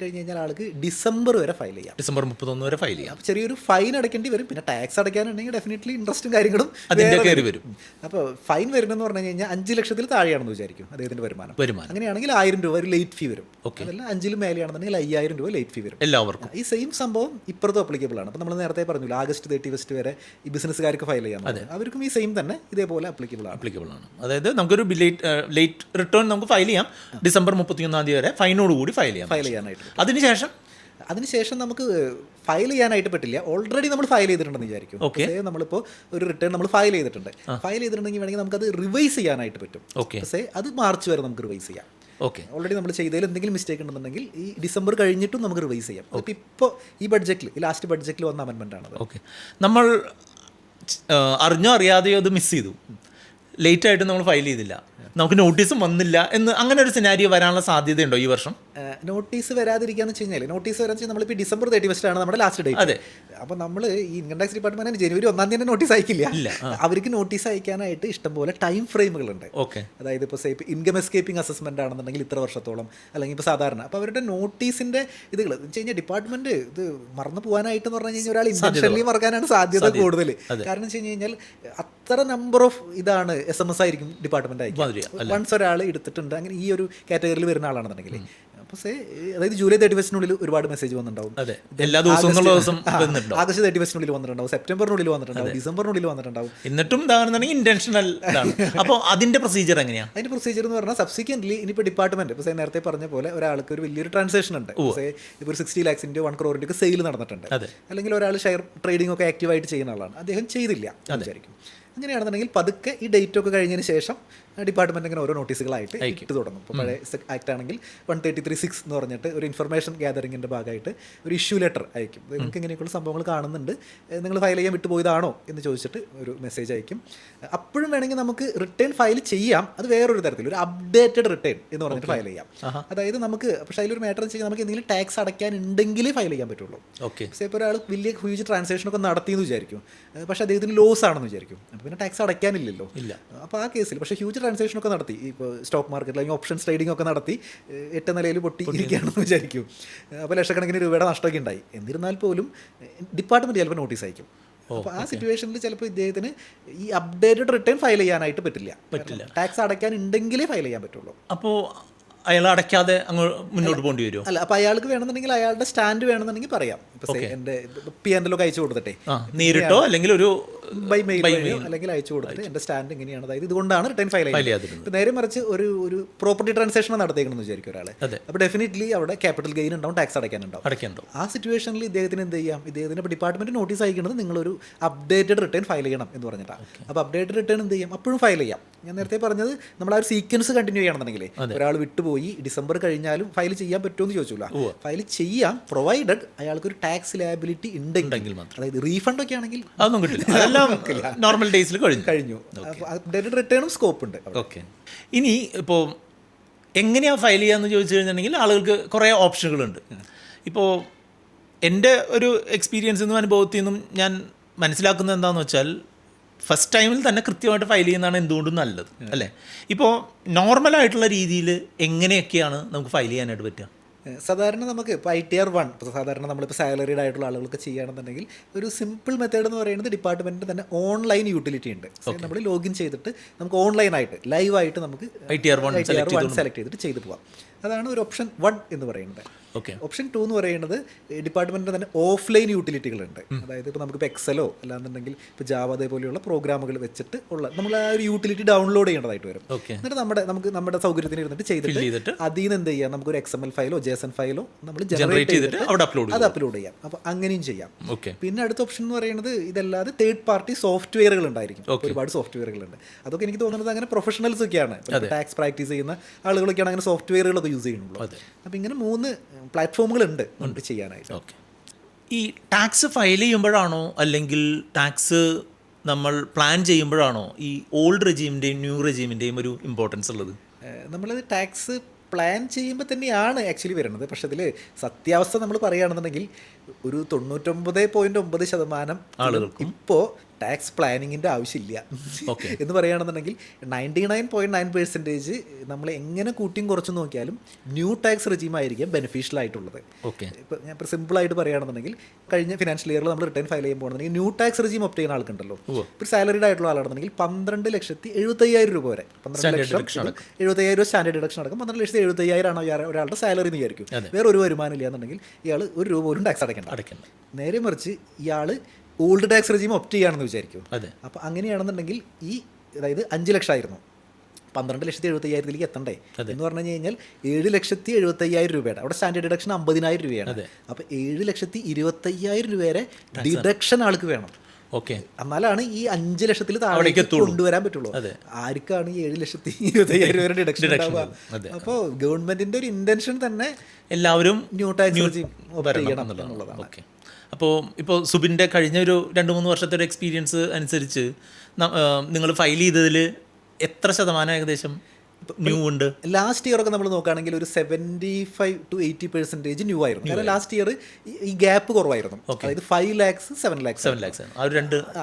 കഴിഞ്ഞ് കഴിഞ്ഞാൽ ആൾക്ക് ഡിസംബർ വരെ ഫയൽ ചെയ്യാം. ഡിസംബർ 31 വരെ ഫയൽ ചെയ്യാം. അപ്പോൾ ചെറിയൊരു ഫൈൻ അടയ്ക്കേണ്ടി വരും. പിന്നെ ടാക്സ് അടയ്ക്കാനുണ്ടെങ്കിൽ ഡെഫിനറ്റ്ലി ഇൻട്രസ്റ്റും കാര്യങ്ങളും അതിൻ്റെ കയറി വരും. അപ്പോൾ ഫൈൻ വരുന്നതെന്ന് പറഞ്ഞു കഴിഞ്ഞാൽ 5 ലക്ഷത്തിൽ താഴെയാണെന്ന് വിചാരിക്കും അദ്ദേഹത്തിൻ്റെ വരുമാനം. അങ്ങനെയാണെങ്കിൽ 1000 രൂപ ഒരു ലേറ്റ് ഫീ വരും. അതല്ല 5 മേലെയാണെന്നുണ്ടെങ്കിൽ 5000 രൂപ ലേറ്റ് ഫീ വരും എല്ലാവർക്കും. ഈ സെയിം സംഭവം ഇപ്പുറത്തും അപ്ലിക്കബിൾ ആണ്. അപ്പോൾ നമ്മൾ നേരത്തെ പറഞ്ഞു ആഗസ്റ്റ് 31 വരെ ഈ ബിസിനസ്സുകാർക്ക് ഫയൽ ചെയ്യാം. അവർക്കും ഈ സെയിം തന്നെ ഇതേപോലെ അപ്ലിക്കബിൾ ആണ്. അതായത് നമുക്കൊരു ലേറ്റ് റിട്ടേൺ നമുക്ക് ഫയൽ ചെയ്യാം ഡിസംബർ 31 വരെ ഫൈനോട് കൂടി ഫയൽ ചെയ്യാനായിട്ട്. അതിനുശേഷം നമുക്ക് ഫയൽ ചെയ്യാനായിട്ട് പറ്റില്ല. ഓൾറെഡി നമ്മൾ ഫയൽ ചെയ്തിട്ടുണ്ടെന്ന് വിചാരിക്കും. നമ്മളിപ്പോൾ ഒരു റിട്ടേൺ നമ്മൾ ഫയൽ ചെയ്തിട്ടുണ്ടെങ്കിൽ വേണമെങ്കിൽ നമുക്കത് റിവൈസ് ചെയ്യാനായിട്ട് പറ്റും. അത് മാർച്ച് വരെ നമുക്ക് റിവൈസ് ചെയ്യാം. ഓൾറെഡി നമ്മൾ ചെയ്തതിൽ എന്തെങ്കിലും മിസ്റ്റേക്ക് ഉണ്ടെന്നുണ്ടെങ്കിൽ ഈ ഡിസംബർ കഴിഞ്ഞിട്ടും നമുക്ക് റിവൈസ് ചെയ്യാം. ഇപ്പോൾ ഈ ബഡ്ജറ്റിൽ ലാസ്റ്റ് ബഡ്ജറ്റിൽ വന്ന അമെൻമെൻ്റ് ആണ്. നമ്മൾ അറിഞ്ഞോ അറിയാതെയോ അത് മിസ് ചെയ്തു, ലേറ്റായിട്ട് നമ്മൾ ഫയൽ ചെയ്തില്ല, നമുക്ക് നോട്ടീസും വന്നില്ല എന്ന് അങ്ങനെ ഒരു സിനാരിയോ വരാനുള്ള സാധ്യതയുണ്ടോ ഈ വർഷം? നോട്ടീസ് വരാതിരിക്കാന്ന് വെച്ച് കഴിഞ്ഞാൽ നോട്ടീസ് വരാന്ന് വെച്ചാൽ നമ്മളിപ്പോൾ ഡിസംബർ 31 ആണ് നമ്മുടെ ലാസ്റ്റ് ഡേറ്റ്. അപ്പോൾ നമ്മൾ ഈ ഇൻകം ടാക്സ് ഡിപ്പാർട്ട്മെൻറ്റിന് ജനുവരി 1 തന്നെ നോട്ടീസ് അയക്കില്ല. അവർക്ക് നോട്ടീസ് അയക്കാനായിട്ട് ഇഷ്ടംപോലെ ടൈം ഫ്രെയിമുകളുണ്ട്. അതായത് ഇപ്പോൾ ഇൻകം എസ്കേപ്പിംഗ് അസസ്മെൻ്റ് ആണെന്നുണ്ടെങ്കിൽ ഇത്ര വർഷത്തോളം, അല്ലെങ്കിൽ ഇപ്പോൾ സാധാരണ. അപ്പോൾ അവരുടെ നോട്ടീസിൻ്റെ ഇതുകൾ എന്ന് വെച്ച് കഴിഞ്ഞാൽ ഡിപ്പാർട്ട്മെൻറ്റ് ഇത് മറന്നു പോകാനായിട്ട് എന്ന് പറഞ്ഞു കഴിഞ്ഞാൽ ഒരാൾ ഇൻറ്റൻഷനലി മറക്കാനാണ് സാധ്യത കൂടുതൽ. കാരണം വെച്ച് കഴിഞ്ഞാൽ അത്ര നമ്പർ ഓഫ് ഇതാണ് SMS ആയിരിക്കും ഡിപ്പാർട്ട്മെൻറ്റ് അയക്കും. വൺസ് ഒരാൾ എടുത്തിട്ടുണ്ട് അങ്ങനെ ഈ ഒരു കാറ്റഗറിയിൽ വരുന്ന ആളാണെന്നുണ്ടെങ്കിൽ. അപ്പോൾ അതായത് ജൂലൈ 31 ഒരുപാട് മെസ്സേജ് വന്നിട്ടുണ്ടാവും. എല്ലാ ദിവസവും ആഗസ്റ്റ് 31 വന്നിട്ടുണ്ടാവും, സെപ്റ്റംബറിനുള്ളിൽ വന്നിട്ടുണ്ടാവും, ഡിസംബറിനുള്ളിൽ വന്നിട്ടുണ്ടാവും. എന്നിട്ടും ഇന്റൻഷണൽ. അപ്പോൾ അതിന്റെ പ്രൊസീജിയർ എങ്ങനെയാണ്? അതിന്റെ പ്രൊസീജിയർ എന്ന് പറഞ്ഞാൽ സബ്സിക്വന്റ്ലി ഇനിയിപ്പോൾ ഡിപ്പാർട്ട്മെന്റ് ഇപ്പോൾ നേരത്തെ പറഞ്ഞ പോലെ ഒരാൾക്ക് ഒരു വലിയൊരു ട്രാൻസാക്ഷൻ ഉണ്ട്. ഇപ്പോൾ ഒരു 60 lakhs 1 crore ഒക്കെ സെയിൽ നടന്നിട്ടുണ്ട്, അല്ലെങ്കിൽ ഒരാൾ ഷെയർ ട്രേഡിംഗ് ഒക്കെ ആക്റ്റീവായിട്ട് ചെയ്യുന്ന ആളാണ്, അദ്ദേഹം ചെയ്തില്ല വിചാരിക്കും. അങ്ങനെയാണെന്നുണ്ടെങ്കിൽ പതുക്കെ ഈ ഡേറ്റ് ഒക്കെ കഴിഞ്ഞതിന് ശേഷം ഡിപ്പാർട്ട്മെൻറ്റ് ഇങ്ങനെ ഓരോ നോട്ടീസുകളായിട്ട് ഇട്ട് തുടങ്ങും. ഇപ്പോൾ പഴയ ആക്ട് ആണെങ്കിൽ 133(6) എന്ന് പറഞ്ഞിട്ട് ഒരു ഇൻഫർമേഷൻ ഗ്യാതറിങ്ങിൻ്റെ ഭാഗമായിട്ട് ഒരു ഇഷ്യൂ ലെറ്റർ അയക്കും. നിങ്ങൾക്ക് ഇങ്ങനെയൊക്കെയുള്ള സംഭവങ്ങൾ കാണുന്നുണ്ട്, നിങ്ങൾ ഫയൽ ചെയ്യാൻ വിട്ടുപോയതാണോ എന്ന് ചോദിച്ചിട്ട് ഒരു മെസ്സേജ് അയക്കും. അപ്പോഴും വേണമെങ്കിൽ നമുക്ക് റിട്ടേൺ ഫയൽ ചെയ്യാം. അത് വേറൊരു തരത്തിൽ ഒരു അപ്ഡേറ്റഡ് റിട്ടേൺ എന്ന് പറഞ്ഞിട്ട് ഫയൽ ചെയ്യാം. അതായത് നമുക്ക് പക്ഷേ അതിലൊരു മാറ്റർ എന്ന് വെച്ചാൽ നമുക്ക് എന്തെങ്കിലും ടാക്സ് അടയ്ക്കാനുണ്ടെങ്കിലേ ഫയൽ ചെയ്യാൻ പറ്റുള്ളൂ. പക്ഷേ ഇപ്പോൾ ഒരാൾ വലിയ ഹ്യൂജ് ട്രാൻസാക്ഷനൊക്കെ നടത്തിയെന്ന് വിചാരിക്കും, പക്ഷേ അദ്ദേഹത്തിന് ലോസ് ആണെന്ന് വിചാരിക്കും, അപ്പോൾ പിന്നെ ടാക്സ് അടയ്ക്കാനില്ലല്ലോ. അപ്പോൾ ആ കേസിൽ പക്ഷേ ഹ്യൂജ് ട്രാൻസാക്ഷനൊക്കെ നടത്തി, ഇപ്പോൾ സ്റ്റോക്ക് മാർക്കറ്റിൽ അല്ലെങ്കിൽ ഓപ്ഷൻസ് ട്രേഡിംഗ് ഒക്കെ നടത്തി 8 നിലയിൽ പൊട്ടി ഇരിക്കുകയാണെന്ന് വിചാരിക്കും. അപ്പോൾ ലക്ഷക്കണക്കിന് രൂപയുടെ നഷ്ടമൊക്കെ ഉണ്ടായി. എന്നിരുന്നാൽ പോലും ഡിപ്പാർട്ട്മെൻറ്റ് ചിലപ്പോൾ നോട്ടീസ് അയക്കും. അപ്പോൾ ആ സിറ്റുവേഷനിൽ ചിലപ്പോൾ ഇദ്ദേഹത്തിന് ഈ അപ്ഡേറ്റഡ് റിട്ടേൺ ഫയൽ ചെയ്യാനായിട്ട് പറ്റില്ല. ടാക്സ് അടയ്ക്കാൻ ഉണ്ടെങ്കിലേ ഫയൽ ചെയ്യാൻ പറ്റുള്ളൂ. അപ്പോൾ അയാൾ അടയ്ക്കാതെ അങ്ങ് മുന്നോട്ട് പോകേണ്ടി വരുമോ? അല്ല, അപ്പോൾ അയാൾക്ക് വേണമെന്നുണ്ടെങ്കിൽ അയാളുടെ സ്റ്റാൻഡ് വേണമെന്നുണ്ടെങ്കിൽ പറയാം. ഇപ്പോൾ എൻ്റെ P&L അയച്ചു കൊടുത്തിട്ടെ, നേരിട്ടോ അല്ലെങ്കിൽ ഒരു ബൈ മെയിൽ അല്ലെങ്കിൽ അയച്ചു കൊടുത്തിട്ട് എൻ്റെ സ്റ്റാൻഡ് ഇങ്ങനെയാണ്, അതായത് ഇതുകൊണ്ടാണ് റിട്ടേൺ ഫയൽ ചെയ്യുന്നത്. ഇപ്പോൾ നേരെ മറിച്ച് ഒരു പ്രോപ്പർട്ടി ട്രാൻസാക്ഷൻ നടത്തിയേക്കണമെന്ന് വിചാരിക്കും ഒരാൾ. അപ്പോൾ ഡെഫിനറ്റ്ലി അവിടെ ക്യാപിറ്റൽ ഗെയിൻ ഉണ്ടാവും, ടാക്സ് അടയ്ക്കാനുണ്ടാവും. ആ സിറ്റുവേഷനിൽ ഇദ്ദേഹത്തിന് എന്ത് ചെയ്യാം, ഇദ്ദേഹത്തിന് ഇപ്പോൾ ഡിപ്പാർട്ട്മെൻറ്റ് നോട്ടീസ് അയക്കുന്നത് നിങ്ങളൊരു അപ്ഡേറ്റഡ് റിട്ടേൺ ഫയൽ ചെയ്യണം എന്ന് പറഞ്ഞിട്ടാണ്. അപ്പോൾ അപ്ഡേറ്റഡ് റിട്ടേൺ എന്ത് ചെയ്യാം, അപ്പോഴും ഫയൽ ചെയ്യാം. ഞാൻ നേരത്തെ പറഞ്ഞത് നമ്മൾ ആ ഒരു സീക്വൻസ് കണ്ടിന്യൂ ചെയ്യണമെന്നുണ്ടെങ്കിൽ ഒരാൾ വിട്ടുപോയി ഡിസംബർ കഴിഞ്ഞാലും ഫയൽ ചെയ്യാൻ പറ്റുമെന്ന് ചോദിച്ചില്ല, ഫയൽ ചെയ്യാം പ്രൊവൈഡഡ് അയാൾക്കൊരു ടാക്സ് ലയബിലിറ്റി ഉണ്ടെങ്കിൽ മാത്രം. അതായത് റീഫണ്ട് ഒക്കെ ആണെങ്കിൽ അതൊന്നും കിട്ടില്ല, അതെല്ലാം നോർമൽ ഡേയ്സിൽ കഴിഞ്ഞു. അപ്ഡേറ്റഡ് റിട്ടേണും സ്കോപ്പ് ഉണ്ട്. ഓക്കെ, ഇനി ഇപ്പോൾ എങ്ങനെയാണ് ഫയൽ ചെയ്യാന്ന് ചോദിച്ചു കഴിഞ്ഞിട്ടുണ്ടെങ്കിൽ ആളുകൾക്ക് കുറേ ഓപ്ഷനുകളുണ്ട്. ഇപ്പോൾ എൻ്റെ ഒരു എക്സ്പീരിയൻസിൽ നിന്നും അനുഭവത്തിൽ നിന്നും ഞാൻ മനസ്സിലാക്കുന്നത് എന്താണെന്ന് വെച്ചാൽ ഫസ്റ്റ് ടൈമിൽ തന്നെ കൃത്യമായിട്ട് ഫയൽ ചെയ്യുന്നതാണ് എന്തുകൊണ്ടും നല്ലത്, അല്ലേ? ഇപ്പോൾ നോർമലായിട്ടുള്ള രീതിയിൽ എങ്ങനെയൊക്കെയാണ് നമുക്ക് ഫയൽ ചെയ്യാനായിട്ട് പറ്റുക? സാധാരണ നമുക്ക് ഇപ്പോൾ ITR 1 ഇപ്പോൾ സാധാരണ നമ്മളിപ്പോൾ സാലറീഡ് ആയിട്ടുള്ള ആളുകൾക്ക് ചെയ്യുകയാണെന്നുണ്ടെങ്കിൽ ഒരു സിമ്പിൾ മെത്തേഡ് എന്ന് പറയുന്നത് ഡിപ്പാർട്ട്മെൻറ്റിൻ്റെ തന്നെ ഓൺലൈൻ യൂട്ടിലിറ്റി ഉണ്ട്. നമ്മൾ ലോഗിൻ ചെയ്തിട്ട് നമുക്ക് ഓൺലൈനായിട്ട് ലൈവായിട്ട് നമുക്ക് ITR 1 സെലക്ട് ചെയ്തിട്ട് ചെയ്ത് പോകാം. അതാണ് ഒരു ഓപ്ഷൻ 1 എന്ന് പറയുന്നത്. ഓപ്ഷൻ 2 എന്ന് പറയുന്നത് ഡിപ്പാർട്ട്മെൻറ്റിൻ്റെ തന്നെ ഓഫ്ലൈൻ യൂട്ടിലിറ്റികളുണ്ട്. അതായത് ഇപ്പോൾ നമുക്കിപ്പോൾ എക്സലോ അല്ലാന്നുണ്ടെങ്കിൽ ഇപ്പോൾ ജാവ അതേപോലെയുള്ള പ്രോഗ്രാമുകൾ വെച്ചിട്ട് ഉള്ള നമ്മൾ ആ ഒരു യൂട്ടിലിറ്റി ഡൗൺലോഡ് ചെയ്യേണ്ടതായിട്ട് വരും. എന്നിട്ട് നമുക്ക് നമ്മുടെ സൗകര്യത്തിന് ഇരുന്നിട്ട് ചെയ്തിട്ട് അതിൽ നിന്ന് എന്ത് ചെയ്യാം, നമുക്കൊരു XML ഫയലോ JSON ഫയലോ നമ്മൾ ജനറേറ്റ് ചെയ്തിട്ട് അത് അപ്ലോഡ് ചെയ്യാം. അപ്പോൾ അങ്ങനെയും ചെയ്യാം. പിന്നെ അടുത്ത ഓപ്ഷൻ എന്ന് പറയുന്നത് ഇതല്ലാതെ തേർഡ് പാർട്ടി സോഫ്റ്റ്വെയറുകൾ ഉണ്ടായിരിക്കും. ഒരുപാട് സോഫ്റ്റ്വെയറുകളുണ്ട്. അതൊക്കെ എനിക്ക് തോന്നുന്നത് അങ്ങനെ പ്രൊഫഷണൽസ് ഒക്കെയാണ്, ടാക്സ് പ്രാക്ടീസ് ചെയ്യുന്ന ആളുകളൊക്കെയാണ് അങ്ങനെ സോഫ്റ്റ്വെയറുകളൊക്കെ യൂസ് ചെയ്യുന്നുള്ളൂ. അപ്പോൾ ഇങ്ങനെ 3 പ്ലാറ്റ്ഫോമുകളുണ്ട് നമുക്ക് ചെയ്യാനായിട്ട്. ഈ ടാക്സ് ഫയൽ ചെയ്യുമ്പോഴാണോ അല്ലെങ്കിൽ ടാക്സ് നമ്മൾ പ്ലാൻ ചെയ്യുമ്പോഴാണോ ഈ ഓൾഡ് റെജീമിൻ്റെയും ന്യൂ റെജീമിൻ്റെയും ഒരു ഇമ്പോർട്ടൻസ് ഉള്ളത്? നമ്മളത് ടാക്സ് പ്ലാൻ ചെയ്യുമ്പോൾ തന്നെയാണ് ആക്ച്വലി വരുന്നത്. പക്ഷെ അതിൽ സത്യാവസ്ഥ നമ്മൾ പറയുകയാണെന്നുണ്ടെങ്കിൽ ഒരു 99.9% ആളുകൾക്കും ഇപ്പോൾ ടാക്സ് പ്ലാനിങ്ങിൻ്റെ ആവശ്യമില്ല എന്ന് പറയുകയാണെന്നുണ്ടെങ്കിൽ 99.9% നമ്മൾ എങ്ങനെ കൂട്ടിയും കുറച്ചും നോക്കിയാലും ന്യൂ ടാക്സ് റെജീം ആയിരിക്കും ബെനിഫിഷ്യൽ ആയിട്ടുള്ളത്. ഇപ്പോൾ ഞാൻ ഇപ്പോൾ സിമ്പിളായിട്ട് പറയുകയാണെന്നുണ്ടെങ്കിൽ കഴിഞ്ഞ ഫിനാൻഷ്യൽ ഇയറിൽ നമ്മൾ റിട്ടേൺ ഫയൽ ചെയ്യാൻ പോകുകയാണെങ്കിൽ ന്യൂ ടാക്സ് റെജീം ഒപ്റ്റ് ചെയ്യുന്ന ആൾക്കുണ്ടല്ലോ, ഇപ്പോൾ സാലറിഡ് ആയിട്ടുള്ള ആളാണെന്നുണ്ടെങ്കിൽ 12,75,000 രൂപ വരെ, 12,75,000 സ്റ്റാൻഡേർഡ് ഡിഡക്ഷൻ അടക്കം 12,75,000 ആണ് ഒരാളുടെ സാലറി എന്ന് വിചാരിക്കും. വേറെ ഒരു വരുമാനം ഇല്ല എന്നുണ്ടെങ്കിൽ ഇയാൾ ₹1 പോലും ടാക്സ് അടയ്ക്കേണ്ട. നേരെ മറിച്ച് ഇയാൾ ഓൾഡ് ടാക്സ് റെജീം ഒപ്റ്റ് ചെയ്യുകയാണെന്ന് വിചാരിക്കും. അപ്പോൾ അങ്ങനെയാണെന്നുണ്ടെങ്കിൽ അതായത് 5 ലക്ഷം ആയിരുന്നു, 12,75,000 എത്തണ്ടേ എന്ന് പറഞ്ഞു കഴിഞ്ഞാൽ 7,75,000 രൂപയുടെ അവിടെ സ്റ്റാൻഡേർഡ് ഡിഡക്ഷൻ 50,000 രൂപയാണ്. അപ്പോൾ 7,25,000 രൂപ വരെ ഡിഡക്ഷൻ ആൾക്ക് വേണം. എന്നാലാണ് ഈ 5 ലക്ഷത്തിൽ താഴെ കൊണ്ടുവരാൻ പറ്റുള്ളൂ. ആർക്കാണ് ഈ 7,25,000 രൂപ ഡിഡക്ഷൻ ഉണ്ടാവുക? അപ്പോൾ ഗവൺമെന്റിന്റെ ഒരു ഇന്റൻഷൻ തന്നെ എല്ലാവരും ന്യൂ ടാക്സ് റെജീം ഒപ്റ്റ് ചെയ്യണം എന്നുള്ളതാണ്. അപ്പോൾ ഇപ്പോൾ സുബിൻ്റെ കഴിഞ്ഞ ഒരു 2-3 വർഷത്തെ ഒരു എക്സ്പീരിയൻസ് അനുസരിച്ച് നിങ്ങൾ ഫയൽ ചെയ്തതിൽ എത്ര ശതമാനം ഏകദേശം ന്യൂ ഉണ്ട്? ലാസ്റ്റ് ഇയർ ഒക്കെ നമ്മൾ നോക്കുകയാണെങ്കിൽ ഒരു 75 to 80% ന്യൂ ആയിരുന്നു. കാരണം ലാസ്റ്റ് ഇയർ ഈ ഗ്യാപ്പ് കുറവായിരുന്നു. അതായത് 5 lakhs 7 lakhs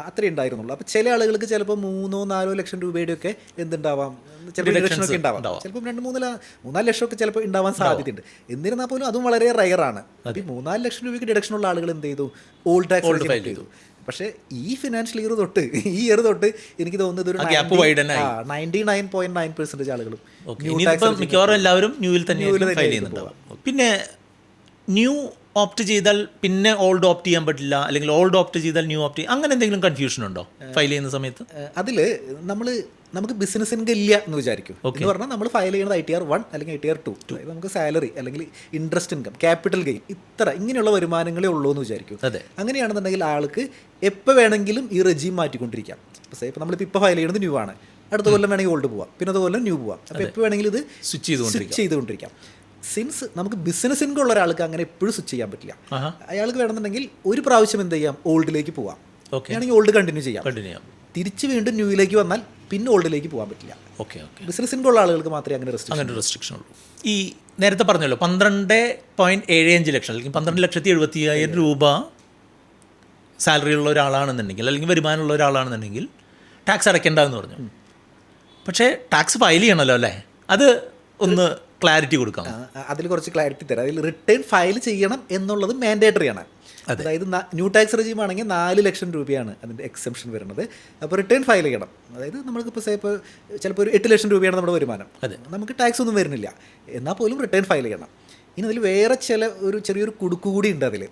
അത്രേ ഉണ്ടായിരുന്നുള്ളൂ. അപ്പോൾ ചില ആളുകൾക്ക് ചിലപ്പോൾ 3-4 ലക്ഷം രൂപയുടെ ഒക്കെ എന്തുണ്ടാവാം, ചിലപ്പോൾ ഡിഡക്ഷൻ ഒക്കെ ഉണ്ടാവാം, ചിലപ്പോൾ 2-3-4 ലക്ഷമൊക്കെ ചിലപ്പോൾ ഉണ്ടാവാൻ സാധ്യതയുണ്ട്. എന്നിരുന്നാൽ പോലും അതും വളരെ റയറാണ്. അപ്പോൾ ഈ 3-4 ലക്ഷം രൂപയ്ക്ക് ഡിഡക്ഷനുള്ള ആളുകൾ എന്ത് ചെയ്തു, ഓൾഡ് ടാക്സ് ഫയൽ ചെയ്തു. പക്ഷേ ഈ ഫിനാൻഷ്യൽ ഇയർ തൊട്ട് ഈ ഇയർ തൊട്ട് എനിക്ക് തോന്നുന്നത് ഒരു 99.9% ആളുകളും മിക്കവാറും എല്ലാവരും ന്യൂവിൽ തന്നെ ഫയൽ ചെയ്യുന്നുണ്ടാവും. പിന്നെ ന്യൂ ഓപ്റ്റ് ചെയ്താൽ പിന്നെ ഓൾഡ് ഓപ്റ്റ് ചെയ്യാൻ പറ്റില്ല, അല്ലെങ്കിൽ ഓൾഡ് ഓപ്റ്റ് ചെയ്താൽ ന്യൂ ഓപ്റ്റ് ചെയ്യാം, അങ്ങനെ എന്തെങ്കിലും കൺഫ്യൂഷൻ ഉണ്ടോ ഫയൽ ചെയ്യുന്ന സമയത്ത്? അതിൽ നമുക്ക് ബിസിനസ് ഇൻകം ഇല്ല എന്ന് വിചാരിക്കും. എന്ന് പറഞ്ഞാൽ നമ്മൾ ഫയൽ ചെയ്യുന്നത് ITR 1 അല്ലെങ്കിൽ ITR 2, അതായത് നമുക്ക് സാലറി അല്ലെങ്കിൽ ഇൻട്രസ്റ്റ് ഇൻകം, ക്യാപിറ്റൽ ഗെയിൻ ഇങ്ങനെയുള്ള വരുമാനങ്ങളേ ഉള്ളൂ എന്ന് വിചാരിക്കും. അങ്ങനെയാണെന്നുണ്ടെങ്കിൽ ആൾക്ക് എപ്പോൾ വേണമെങ്കിലും ഈ റെജീം മാറ്റിക്കൊണ്ടിരിക്കാം. ഇപ്പോൾ നമ്മളിപ്പോൾ ഫയൽ ചെയ്യുന്നത് ന്യൂ ആണ്, അടുത്ത കൊല്ലം വേണമെങ്കിൽ ഓൾഡ് പോവാം, പിന്നെ അതുപോലെ ന്യൂ പോവാം. അപ്പോൾ എപ്പോൾ വേണമെങ്കിലും ഇത് സ്വിച്ച് ചെയ്തുകൊണ്ടിരിക്കാം. സിൻസ് നമുക്ക് ബിസിനസ് ഇൻകം ഉള്ള ഒരാൾക്ക് അങ്ങനെ എപ്പോഴും സ്വിച്ച് ചെയ്യാൻ പറ്റില്ല. അയാൾക്ക് വേണമെന്നുണ്ടെങ്കിൽ ഒരു പ്രാവശ്യം എന്ത് ചെയ്യാം, ഓൾഡിലേക്ക് പോവാം, വേണമെങ്കിൽ ഓൾഡ് കണ്ടിന്യൂ ചെയ്യാം, തിരിച്ച് വീണ്ടും ന്യൂയിലേക്ക് വന്നാൽ പിന്നെ ഓൾഡിലേക്ക് പോകാൻ പറ്റില്ല. ബിസിനസ് ഇൻകം ഉള്ള ആളുകൾക്ക് മാത്രമേ അങ്ങനെ റെസ്ട്രിക്ഷൻ ഉള്ളൂ. ഈ നേരത്തെ പറഞ്ഞല്ലോ 12.75 ലക്ഷം അല്ലെങ്കിൽ 12,75,000 രൂപ സാലറി ഉള്ള ഒരാളാണെന്നുണ്ടെങ്കിൽ അല്ലെങ്കിൽ വരുമാനമുള്ള ഒരാളാണെന്നുണ്ടെങ്കിൽ ടാക്സ് അടയ്ക്കേണ്ടതെന്ന് പറഞ്ഞു. പക്ഷേ ടാക്സ് ഫയൽ ചെയ്യണമല്ലോ അല്ലേ? അത് ഒന്ന് ക്ലാരിറ്റി കൊടുക്കാം. അതിൽ കുറച്ച് ക്ലാരിറ്റി തരാം. അതിൽ റിട്ടേൺ ഫയൽ ചെയ്യണം എന്നുള്ളത് മാൻഡേറ്ററി ആണ്. അതായത് ന്യൂ ടാക്സ് റെജീം ആണെങ്കിൽ 4 ലക്ഷം രൂപയാണ് അതിൻ്റെ എക്സംഷൻ വരുന്നത്. അപ്പോൾ റിട്ടേൺ ഫയൽ ചെയ്യണം. അതായത് നമ്മൾക്കിപ്പോൾ ചിലപ്പോൾ ഒരു 8 ലക്ഷം രൂപയാണ് നമ്മുടെ വരുമാനം, നമുക്ക് ടാക്സ് ഒന്നും വരുന്നില്ല, എന്നാൽ പോലും റിട്ടേൺ ഫയൽ ചെയ്യണം. ഇനി അതിൽ വേറെ ചെറിയൊരു കുടുക്ക് കൂടി ഉണ്ട്. അതിൽ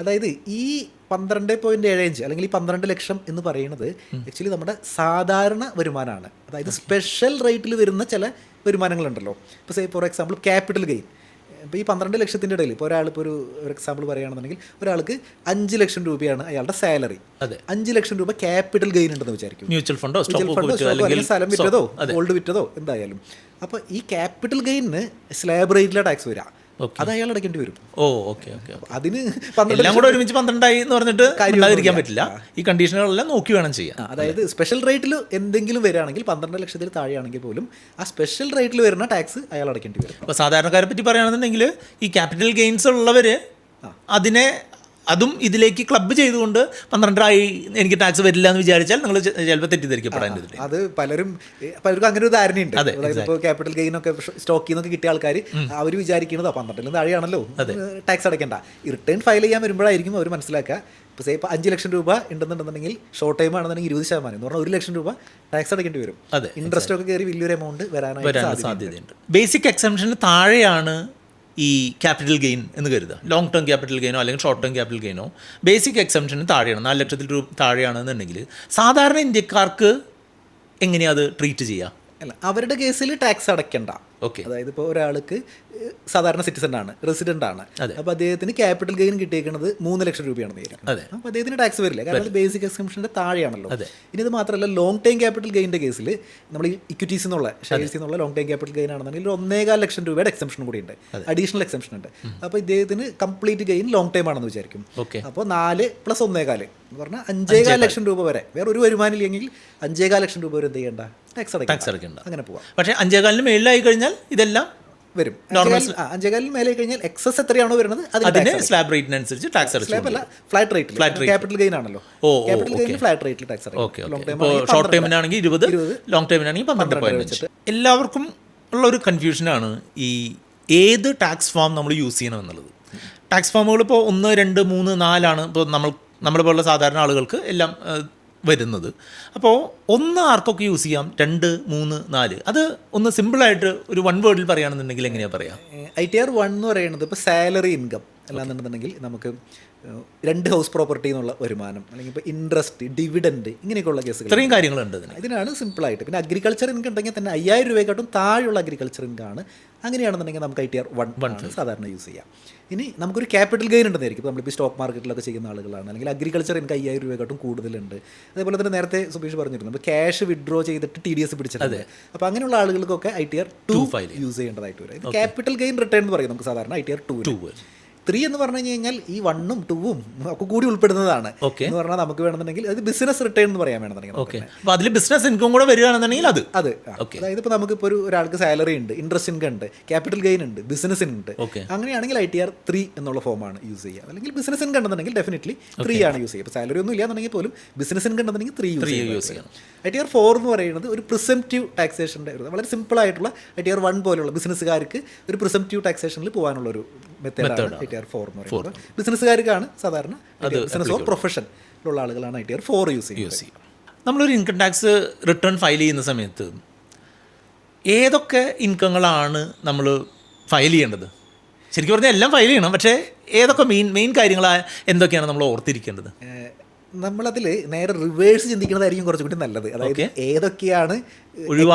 അതായത് ഈ 12.75 അല്ലെങ്കിൽ ഈ 12 ലക്ഷം എന്ന് പറയുന്നത് ആക്ച്വലി നമ്മുടെ സാധാരണ വരുമാനമാണ്. അതായത് സ്പെഷ്യൽ റേറ്റിൽ വരുന്ന ചില വരുമാനങ്ങളുണ്ടല്ലോ. ഇപ്പോൾ say for example capital gain. ഇപ്പോൾ ഈ 12 ലക്ഷത്തിൻ്റെ ഇടയിൽ ഇപ്പോൾ ഒരാളിപ്പോൾ ഒരു എക്സാമ്പിൾ പറയുകയാണെന്നുണ്ടെങ്കിൽ ഒരാൾക്ക് 5 ലക്ഷം രൂപയാണ് അയാളുടെ സാലറി. 5 ലക്ഷം രൂപ ക്യാപിറ്റൽ ഗെയിൻ ഉണ്ടെന്ന് വിചാരിക്കും. മ്യൂച്വൽ ഫണ്ടോ അല്ലെങ്കിൽ സ്ഥലം വിറ്റതോ ഗോൾഡ് വിറ്റതോ എന്തായാലും. അപ്പോൾ ഈ ക്യാപിറ്റൽ ഗെയിന് സ്ലാബ് റേറ്റിലെ ടാക്സ് വരിക, അത് അയാൾ അടയ്ക്കേണ്ടി വരും. അതിന് എല്ലാം കൂടെ ഒരുമിച്ച് 12 എന്ന് പറഞ്ഞിട്ട് കാര്യമായിരിക്കാൻ പറ്റില്ല. ഈ കണ്ടീഷനുകളെല്ലാം നോക്കി വേണം ചെയ്യാൻ. അതായത് സ്പെഷ്യൽ റേറ്റിൽ എന്തെങ്കിലും വരികയാണെങ്കിൽ 12 ലക്ഷത്തിൽ താഴെയാണെങ്കിൽ പോലും ആ സ്പെഷ്യൽ റേറ്റിൽ വരുന്ന ടാക്സ് അയാൾ അടയ്ക്കേണ്ടി വരും. അപ്പോൾ സാധാരണക്കാരെ പറ്റി പറയുകയാണെന്നുണ്ടെങ്കിൽ ഈ ക്യാപിറ്റൽ ഗെയിൻസ് ഉള്ളവർ അതിനെ അതും ഇതിലേക്ക് ക്ലബ്ബ് ചെയ്തുകൊണ്ട് 12 എനിക്ക് ടാക്സ് വരില്ല എന്ന് വിചാരിച്ചാൽ നിങ്ങൾ ചിലപ്പോൾ തെറ്റിദ്ധരിക്കപ്പെടാൻ. അത് പലർക്കും അങ്ങനെ ഒരു ധാരണയുണ്ട്. അതായത് ഇപ്പോൾ ക്യാപിറ്റൽ ഗെയിൻ ഒക്കെ സ്റ്റോക്കിൽ നിന്നൊക്കെ കിട്ടിയ ആൾക്കാർ അവർ വിചാരിക്കുന്നത് 12 താഴെയാണല്ലോ ടാക്സ് അടയ്ക്കേണ്ട. ഈ റിട്ടേൺ ഫയൽ ചെയ്യാൻ വരുമ്പോഴായിരിക്കും അവർ മനസ്സിലാക്കുക. ഇപ്പോൾ സേ ഇപ്പോൾ 5 ലക്ഷം രൂപ ഉണ്ടെന്നുണ്ടെന്നുണ്ടെങ്കിൽ ഷോർട്ട് ടൈം ആണെന്നുണ്ടെങ്കിൽ 20% എന്ന് പറഞ്ഞാൽ 1 ലക്ഷം രൂപ ടാക്സ് അടയ്ക്കേണ്ടി വരും. ഇൻട്രസ്റ്റ് ഒക്കെ കയറി വലിയൊരു എമൗണ്ട് വരാനായിട്ട് സാധ്യതയുണ്ട്. ബേസിക് എക്സംഷന് താഴെയാണ് ഈ ക്യാപിറ്റൽ ഗെയിൻ എന്ന് കരുതുക. ലോങ് ടേം ക്യാപിറ്റൽ ഗെയിനോ അല്ലെങ്കിൽ ഷോർട്ട് ടേം ക്യാപിറ്റൽ ഗെയിനോ ബേസിക് എക്സംഷന് താഴെയാണ്, 4 ലക്ഷത്തിൽ രൂപ താഴെയാണെന്നുണ്ടെങ്കിൽ സാധാരണ ഇന്ത്യക്കാർക്ക് എങ്ങനെയാണ് അത് ട്രീറ്റ് ചെയ്യുക? അല്ല, അവരുടെ കേസിൽ ടാക്സ് അടയ്ക്കണ്ട. അതായത് ഇപ്പോൾ ഒരാൾക്ക് സാധാരണ സിറ്റിസൺ ആണ്, റെസിഡന്റ് ആണ്, അപ്പോൾ അദ്ദേഹത്തിന് ക്യാപിറ്റൽ ഗെയിൻ കിട്ടിയേക്കുന്നത് 3 ലക്ഷം രൂപയാണെന്ന് വിചാരിക്കും. അപ്പോൾ അദ്ദേഹത്തിന് ടാക്സ് വരില്ല, കാരണം അത് ബേസിക് എക്സംഷൻ്റെ താഴെയാണല്ലോ. ഇനി ഇത് മാത്രമല്ല, ലോങ് ടൈം ക്യാപിറ്റൽ ഗെയിൻ്റെ കേസിൽ നമ്മൾ ഈ ഇക്വിറ്റീസ് എന്നുള്ള ഷെയർസിൽ നിന്നുള്ള ലോങ് ടൈം ക്യാപിറ്റൽ ഗെയിൻ ആണെന്നുണ്ടെങ്കിൽ 1.25 ലക്ഷം രൂപയുടെ എക്സംഷൻ കൂടി ഉണ്ട്, അഡീഷണൽ എക്സംഷൻ ഉണ്ട്. അപ്പോൾ ഇദ്ദേഹത്തിന് കംപ്ലീറ്റ് ഗെയിൻ ലോങ് ടൈം ആണെന്ന് വിചാരിക്കും. അപ്പോൾ 4 + 1.25 എന്ന് പറഞ്ഞാൽ 5.25 ലക്ഷം രൂപ വരെ വേറെ ഒരു വരുമാനം ഇല്ലെങ്കിൽ 5.25 ലക്ഷം രൂപ വരെ എന്ത് ചെയ്യേണ്ട, ടാക്സ് അടയ്ക്കണ്ട. അങ്ങനെ പോവാം. പക്ഷേ 5.25 മേളിലായി കഴിഞ്ഞാൽ ഇതെല്ലാം വരും. 5.25 മേലെ കഴിഞ്ഞാൽ എക്സസ് എത്രയാണോ വരുന്നത് അതിന് സ്ലാബ് റേറ്റിനനുസരിച്ച് ടാക്സ് അടയ്ക്കും. ഫ്ലാറ്റ് റേറ്റിൽ ക്യാപിറ്റൽ ഗെയിൻ ആണല്ലോ, ക്യാപിറ്റൽ ഗെയിൻ ഫ്ലാറ്റ് റേറ്റിൽ ടാക്സ് അടയ്ക്കും. ഷോർട്ട് ടൈമിനാണെങ്കിൽ 20, ലോങ് ടൈമിനാണെങ്കിൽ 12. എല്ലാവർക്കും ഉള്ള ഒരു കൺഫ്യൂഷനാണ് ഈ ഏത് ടാക്സ് ഫോം നമ്മൾ യൂസ് ചെയ്യണം എന്നുള്ളത്. ടാക്സ് ഫോമുകൾ ഇപ്പോൾ 1, 2, 3, 4 ഇപ്പോൾ നമ്മളെ പോലുള്ള സാധാരണ ആളുകൾക്ക് എല്ലാം വരുന്നത്. അപ്പോൾ 1 ആർക്കൊക്കെ യൂസ് ചെയ്യാം, 2, 3, 4 അത് ഒന്ന് സിമ്പിളായിട്ട് ഒരു 1 വേർഡിൽ പറയുകയാണെന്നുണ്ടെങ്കിൽ എങ്ങനെയാണ് പറയാം? ITR 1 എന്ന് പറയുന്നത് ഇപ്പോൾ സാലറി ഇൻകം അല്ലാന്നുണ്ടെന്നുണ്ടെങ്കിൽ നമുക്ക് 2 ഹൗസ് പ്രോപ്പർട്ടി എന്നുള്ള വരുമാനം, അല്ലെങ്കിൽ ഇപ്പോൾ ഇൻട്രസ്റ്റ്, ഡിവിഡൻഡ്, ഇങ്ങനെയൊക്കെയുള്ള കേസുകൾ, ഇത്രയും കാര്യങ്ങളുണ്ട് ഇതിനാണ് സിമ്പിളായിട്ട്. പിന്നെ അഗ്രികൾച്ചർ ഇൻകം ഉണ്ടെങ്കിൽ തന്നെ 5000 രൂപയെക്കാട്ടും താഴെയുള്ള അഗ്രികൾച്ചർ ഇൻകം ആണ്. അങ്ങനെയാണെന്നുണ്ടെങ്കിൽ നമുക്ക് ITR 1 സാധാരണ യൂസ് ചെയ്യാം. ഇനി നമുക്കൊരു ക്യാപിറ്റൽ ഗെയിൻ ഉണ്ടെന്നായിരിക്കും, ഇപ്പോൾ നമ്മളിപ്പോൾ സ്റ്റോക്ക് മാർക്കറ്റിലൊക്കെ ചെയ്യുന്ന ആളുകളാണ്, അല്ലെങ്കിൽ അഗ്രികൾച്ചർ എനിക്ക് 5000 രൂപയെക്കാട്ടും കൂടുതലുണ്ട്. അതേപോലെ തന്നെ നേരത്തെ സുബീഷ് പറഞ്ഞിരുന്നു, നമ്മൾ ക്യാഷ് വിഡ്രോ ചെയ്തിട്ട് TDS പിടിച്ചിട്ടുണ്ട്. അപ്പോൾ അങ്ങനെയുള്ള ആളുകൾക്കൊക്കെ ITR 2 യൂസ് ചെയ്യേണ്ടതായിട്ട് വരും. ഇത് ക്യാപിറ്റൽ ഗെയിൻ റിട്ടേൺ എന്ന് പറയും നമുക്ക് സാധാരണ ITR 2. 3 എന്ന് പറഞ്ഞു കഴിഞ്ഞാൽ ഈ 1ഉം 2ഉം ഒക്കെ കൂടി ഉൾപ്പെടുന്നതാണ്. എന്ന് പറഞ്ഞാൽ നമുക്ക് വേണമെന്നുണ്ടെങ്കിൽ അത് ബിസിനസ് റിട്ടേൺ എന്ന് പറയാൻ വേണമെന്നുണ്ടെങ്കിൽ, അപ്പോൾ അതിൽ ബിസിനസ് ഇൻകം കൂടെ വരികയാണെന്നുണ്ടെങ്കിൽ അത് അതായത് ഇപ്പോൾ നമുക്കിപ്പോൾ ഒരാൾക്ക് സാലറി ഉണ്ട്, ഇൻട്രസ്റ്റ് ഇൻകം ഉണ്ട്, ക്യാപിറ്റൽ ഗെയിൻ ഉണ്ട്, ബിസിനസ് ഉണ്ട്, അങ്ങനെയാണെങ്കിൽ ITR 3 എന്നുള്ള ഫോമാണ് യൂസ് ചെയ്യുക. അല്ലെങ്കിൽ ബിസിനസ് ഇൻകം ഉണ്ടെന്നുണ്ടെങ്കിൽ ഡെഫിനറ്റ്ലി 3 ആണ് യൂസ് ചെയ്യുക. ഇപ്പോൾ സാലറി ഒന്നും ഇല്ലാന്നുണ്ടെങ്കിൽ പോലും ബിസിനസ് ഇൻകം ഉണ്ടെന്നുണ്ടെങ്കിൽ 3 യൂസ് ചെയ്യാം. ITR 4 എന്ന് പറയുന്നത് ഒരു പ്രിസംപ്റ്റീവ് ടാക്സേഷൻ്റെ വളരെ സിമ്പിളായിട്ടുള്ള ITR 1 പോലെയുള്ള ബിസിനസ്സുകാർക്ക് ഒരു പ്രിസംപ്റ്റീവ് ടാക്സേഷനിൽ പോകാനുള്ള ഒരു മെത്തേഡാണ് ITR 4 എന്ന് പറയുന്നത്. ബിസിനസ്സുകാർക്കാണ് സാധാരണ, ബിസിനസ് ഓർ പ്രൊഫഷനിലുള്ള ആളുകളാണ് ITR 4 യൂസ് ചെയ്യുക. നമ്മളൊരു ഇൻകം ടാക്സ് റിട്ടേൺ ഫയൽ ചെയ്യുന്ന സമയത്ത് ഏതൊക്കെ ഇൻകങ്ങളാണ് നമ്മൾ ഫയൽ ചെയ്യേണ്ടത്? ശരിക്കും പറഞ്ഞാൽ എല്ലാം ഫയൽ ചെയ്യണം, പക്ഷേ ഏതൊക്കെ മെയിൻ കാര്യങ്ങൾ എന്തൊക്കെയാണ് നമ്മൾ ഓർത്തിരിക്കേണ്ടത്? നമ്മളതിൽ നേരെ റിവേഴ്സ് ചിന്തിക്കുന്നതായിരിക്കും കുറച്ചുകൂടി നല്ലത്. അതായത് ഏതൊക്കെയാണ്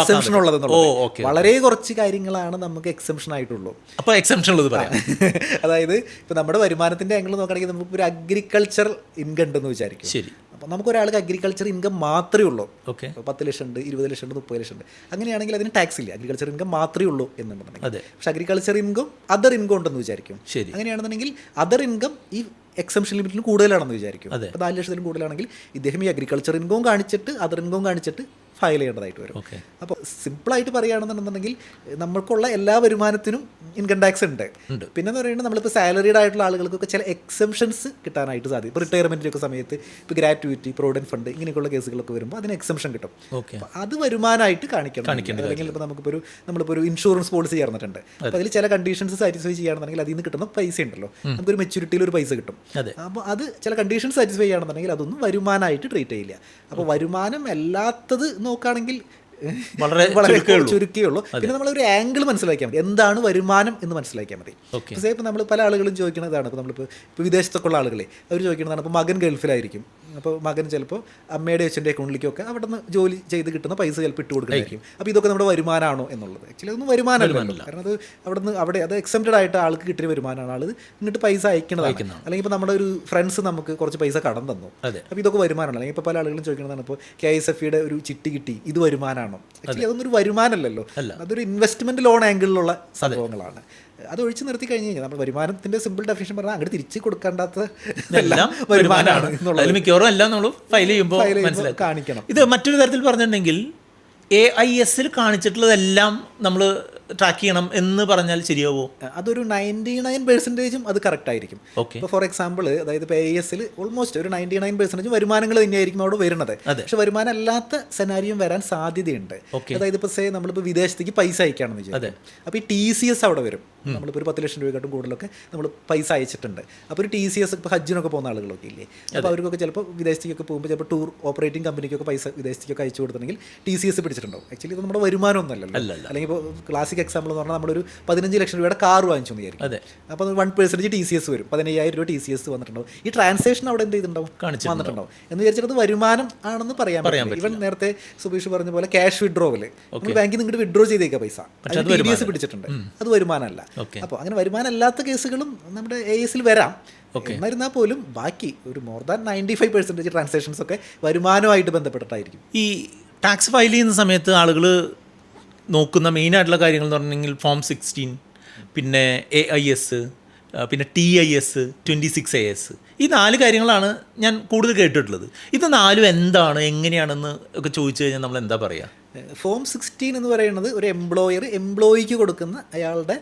എക്സംഷൻ ഉള്ളതെന്നുള്ളത്. വളരെ കുറച്ച് കാര്യങ്ങളാണ് നമുക്ക് എക്സംഷൻ ആയിട്ടുള്ളൂ. അപ്പോൾ എക്സംഷൻ ഉള്ളത് പറയാം. അതായത് ഇപ്പോൾ നമ്മുടെ വരുമാനത്തിൻ്റെ ആംഗിൾ നോക്കുകയാണെങ്കിൽ നമുക്ക് ഒരു അഗ്രികൾച്ചർ ഇൻകം ഉണ്ടെന്ന് വിചാരിക്കും. ശരി. അപ്പോൾ നമുക്കൊരാൾക്ക് അഗ്രികൾച്ചർ ഇൻകം മാത്രമേ ഉള്ളൂ. 10 ലക്ഷം ഉണ്ട്, 20 ലക്ഷം ഉണ്ട്, 30 ലക്ഷം ഉണ്ട്. അങ്ങനെയാണെങ്കിൽ അതിന് ടാക്സ് ഇല്ല, അഗ്രികൾച്ചർ ഇൻകം മാത്രമേ ഉള്ളൂ എന്നുണ്ടെങ്കിൽ. പക്ഷേ അഗ്രികൾച്ചർ ഇൻകം അതർ ഇൻകം ഉണ്ടെന്ന് വിചാരിക്കും. അങ്ങനെയാണെന്നുണ്ടെങ്കിൽ അതർ ഇൻകം ഈ എക്സംഷൻ ലിമിറ്റിന് കൂടുതലാണെന്ന് വിചാരിക്കും. അപ്പോൾ 4 ലക്ഷത്തിലും കൂടുതലാണെങ്കിൽ ഇദ്ദേഹം ഈ അഗ്രികൾച്ചർ ഇൻകം കാണിച്ചിട്ട് അതർ ഇൻകം കാണിച്ചിട്ട് ഫയൽ ചെയ്യേണ്ടതായിട്ട് വരും. അപ്പോൾ സിമ്പിളായിട്ട് പറയുകയാണെന്നുണ്ടെന്നുണ്ടെങ്കിൽ നമ്മൾക്കുള്ള എല്ലാ വരുമാനത്തിനും ഇൻകം ടാക്സ് ഉണ്ട്. പിന്നെന്ന് പറയുന്നത് നമ്മളിപ്പോൾ സാലറീഡ് ആയിട്ടുള്ള ആളുകൾക്കൊക്കെ ചില എക്സംഷൻസ് കിട്ടാനായിട്ട് സാധിക്കും. ഇപ്പോൾ റിട്ടയർമെൻറ്റിൻ്റെ സമയത്ത് ഇപ്പോൾ ഗ്രാറ്റുവിറ്റി, പ്രൊവിഡൻറ്റ് ഫണ്ട് ഇങ്ങനെയൊക്കെയുള്ള കേസുകളൊക്കെ വരുമ്പോൾ അതിന് എക്സംഷൻ കിട്ടും. അപ്പോൾ അത് വരുമാനമായിട്ട് കാണിക്കണം. അല്ലെങ്കിൽ ഇപ്പോൾ നമ്മളിപ്പോൾ ഒരു ഇൻഷുറൻസ് പോളിസി ചേർന്നിട്ടുണ്ട്, അപ്പോൾ അതിൽ ചില കണ്ടീഷൻസ് സാറ്റിസ്ഫൈ ചെയ്യുകയാണെന്നുണ്ടെങ്കിൽ അതിൽ നിന്ന് കിട്ടുന്ന പൈസ ഉണ്ടല്ലോ, നമുക്കൊരു മെച്യൂരിറ്റിയിൽ ഒരു പൈസ കിട്ടും. അപ്പോൾ അത് ചില കണ്ടീഷൻസ് സാറ്റിസ്ഫൈ ചെയ്യുകയാണെന്നുണ്ടെങ്കിൽ അതൊന്നും വരുമാനമായിട്ട് ട്രീറ്റ് ചെയ്യില്ല. അപ്പോൾ വരുമാനം അല്ലാത്തത് നോക്കുകയാണെങ്കിൽ വളരെ ചുരുക്കേ ഉള്ളൂ. പിന്നെ നമ്മളൊരു ആംഗിൾ മനസ്സിലാക്കിയാൽ മതി, എന്താണ് വരുമാനം എന്ന് മനസ്സിലാക്കിയാൽ മതി. പക്ഷേ ഇപ്പോൾ നമ്മൾ പല ആളുകളും ചോദിക്കുന്നതാണ്, ഇപ്പോൾ ഇപ്പോൾ വിദേശത്തൊക്കെ ഉള്ള ആളുകളെ അവർ ചോദിക്കുന്നതാണ്, ഇപ്പോൾ മകൻ ഗൾഫിലായിരിക്കും, അപ്പോൾ മകൻ ചിലപ്പോൾ അമ്മയുടെ അച്ഛൻ്റെ അക്കൗണ്ടിലേക്കൊക്കെ അവിടെ നിന്ന് ജോലി ചെയ്ത് കിട്ടുന്ന പൈസ ചിലപ്പോൾ ഇട്ട് കൊടുക്കുന്നതായിരിക്കും. അപ്പോൾ ഇതൊക്കെ നമ്മുടെ വരുമാനമാണോ എന്നുള്ളത് ആക്ച്വലി അതൊന്നും വരുമാനമല്ലല്ലോ. കാരണം അവിടെ അത് എക്സംപ്റ്റഡ് ആയിട്ട് ആൾക്ക് കിട്ടിയ വരുമാനമാണ്, ആൾ എന്നിട്ട് പൈസ അയക്കുന്നതാണ്. അല്ലെങ്കിൽ ഇപ്പോൾ നമ്മുടെ ഒരു ഫ്രണ്ട്സ് നമുക്ക് കുറച്ച് പൈസ കടം തന്നു, അപ്പോൾ ഇതൊക്കെ വരുമാനമാണ്. അല്ലെങ്കിൽ ഇപ്പോൾ പല ആളുകളും ചോദിക്കുന്നതാണ്, ഇപ്പോൾ KISFയുടെ ഒരു ചിട്ടി കിട്ടി, ഇത് വരുമാനമാണോ? ആക്ച്വലി അതൊന്നും ഒരു വരുമാനമല്ലല്ലോ, അതൊരു ഇൻവെസ്റ്റ്മെൻറ്റ് ലോൺ ആംഗിളിലുള്ള സംഭവങ്ങളാണ്. അത് ഒഴിച്ച് നിർത്തി കഴിഞ്ഞ് കഴിഞ്ഞാൽ നമ്മൾ വരുമാനത്തിൻ്റെ സിമ്പിൾ ഡെഫിനിഷൻ പറഞ്ഞാൽ അങ്ങോട്ട് തിരിച്ച് കൊടുക്കേണ്ടാത്ത എല്ലാം വരുമാനമാണ് എന്നുള്ളത് മിക്കവാറും എല്ലാം നമ്മൾ ഫയൽ ചെയ്യുമ്പോൾ കാണിക്കണം. ഇത് മറ്റൊരു തരത്തിൽ പറഞ്ഞിട്ടുണ്ടെങ്കിൽ AISൽ കാണിച്ചിട്ടുള്ളതെല്ലാം നമ്മൾ ട്രാക്ക് ചെയ്യണം എന്ന് പറഞ്ഞാൽ ശരിയാവോ? അതൊരു 99% അത് കറക്റ്റ് ആയിരിക്കും. ഇപ്പോൾ ഫോർ എക്സാമ്പിൾ, അതായത് ഇപ്പോൾ AISൽ ഓൾമോസ്റ്റ് ഒരു 99% വരുമാനങ്ങൾ തന്നെയായിരിക്കും അവിടെ വരുന്നത്. പക്ഷെ വരുമാനം അല്ലാത്ത സെനാരിയും വരാൻ സാധ്യതയുണ്ട്. അതായത് ഇപ്പോൾ നമ്മളിപ്പോൾ വിദേശത്തേക്ക് പൈസ അയക്കുകയാണെന്ന് വിചാരിക്കും, അപ്പോൾ ഈ TCS അവിടെ വരും. നമ്മളിപ്പോൾ ഒരു 10 ലക്ഷം രൂപയെക്കാട്ടും കൂടുതലൊക്കെ നമ്മൾ പൈസ അയച്ചിട്ടുണ്ട്. അപ്പോൾ ഒരു TCS, ഇപ്പോൾ ഹജ്ജിനൊക്കെ പോകുന്ന ആളുകളൊക്കെ ഇല്ലേ, അപ്പോൾ അവർക്കൊക്കെ ചിലപ്പോൾ വിദേശത്തേക്കൊക്കെ പോകുമ്പോൾ ചിലപ്പോൾ ടൂർ ഓപ്പറേറ്റിംഗ് കമ്പനിക്കൊക്കെ പൈസ വിദേശത്തേക്കൊക്കെ അയച്ചു കൊടുത്തിട്ടുണ്ടെങ്കിൽ TCS പിടിച്ചിട്ടുണ്ടാവും. ആക്ച്വലി ഇത് നമ്മുടെ വരുമാനമൊന്നുമല്ലല്ലോ. അല്ലെങ്കിൽ ഇപ്പോൾ ക്ലാസിക് എക്സാമ്പിൾ എന്ന് പറഞ്ഞാൽ നമ്മളൊരു 15 ലക്ഷം രൂപയുടെ കാർ വാങ്ങിച്ചു എന്ന് വിചാരിക്കും, അപ്പോൾ 1% TCS വരും, 15,000 രൂപ TCS വന്നിട്ടുണ്ടാവും. ഈ ട്രാൻസാക്ഷൻ അവിടെ എന്ത് ചെയ്തിട്ടുണ്ടാവും, വന്നിട്ടുണ്ടാവും എന്ന് വിചാരിച്ചിട്ട് അത് വരുമാനം ആണെന്ന് പറയാൻ പറ്റില്ല. ഇവൻ നേരത്തെ സുബീഷ് പറഞ്ഞ പോലെ ക്യാഷ് വിഡ്രോവല് നമ്മൾ ബാങ്കിൽ നിന്ന് വിഡ്രോ ചെയ്തേക്കുക പൈസ, TDS പിടിച്ചിട്ടുണ്ട്, അത് വരുമാനമല്ല. അപ്പോൾ അങ്ങനെ വരുമാനം അല്ലാത്ത കേസുകളും നമ്മുടെ AISൽ വരാം. എന്നിരുന്നാൽ പോലും ബാക്കി ഒരു മോർ ദാൻ 95% ട്രാൻസാക്ഷൻസ് ഒക്കെ വരുമാനമായിട്ട് ബന്ധപ്പെട്ടിട്ടായിരിക്കും. ഈ ടാക്സ് ഫയൽ ചെയ്യുന്ന സമയത്ത് ആളുകൾ നോക്കുന്ന മെയിനായിട്ടുള്ള കാര്യങ്ങൾ എന്ന് പറഞ്ഞെങ്കിൽ ഫോം 16, പിന്നെ AIS, പിന്നെ TIS, 26AS, ഈ 4 കാര്യങ്ങളാണ് ഞാൻ കൂടുതൽ കേട്ടിട്ടുള്ളത്. ഇത് 4 എന്താണ്, എങ്ങനെയാണെന്ന് ഒക്കെ ചോദിച്ചു കഴിഞ്ഞാൽ നമ്മൾ എന്താ പറയുക? ഫോം 16 എന്ന് പറയുന്നത് ഒരു എംപ്ലോയിക്ക് കൊടുക്കുന്ന അയാളുടെ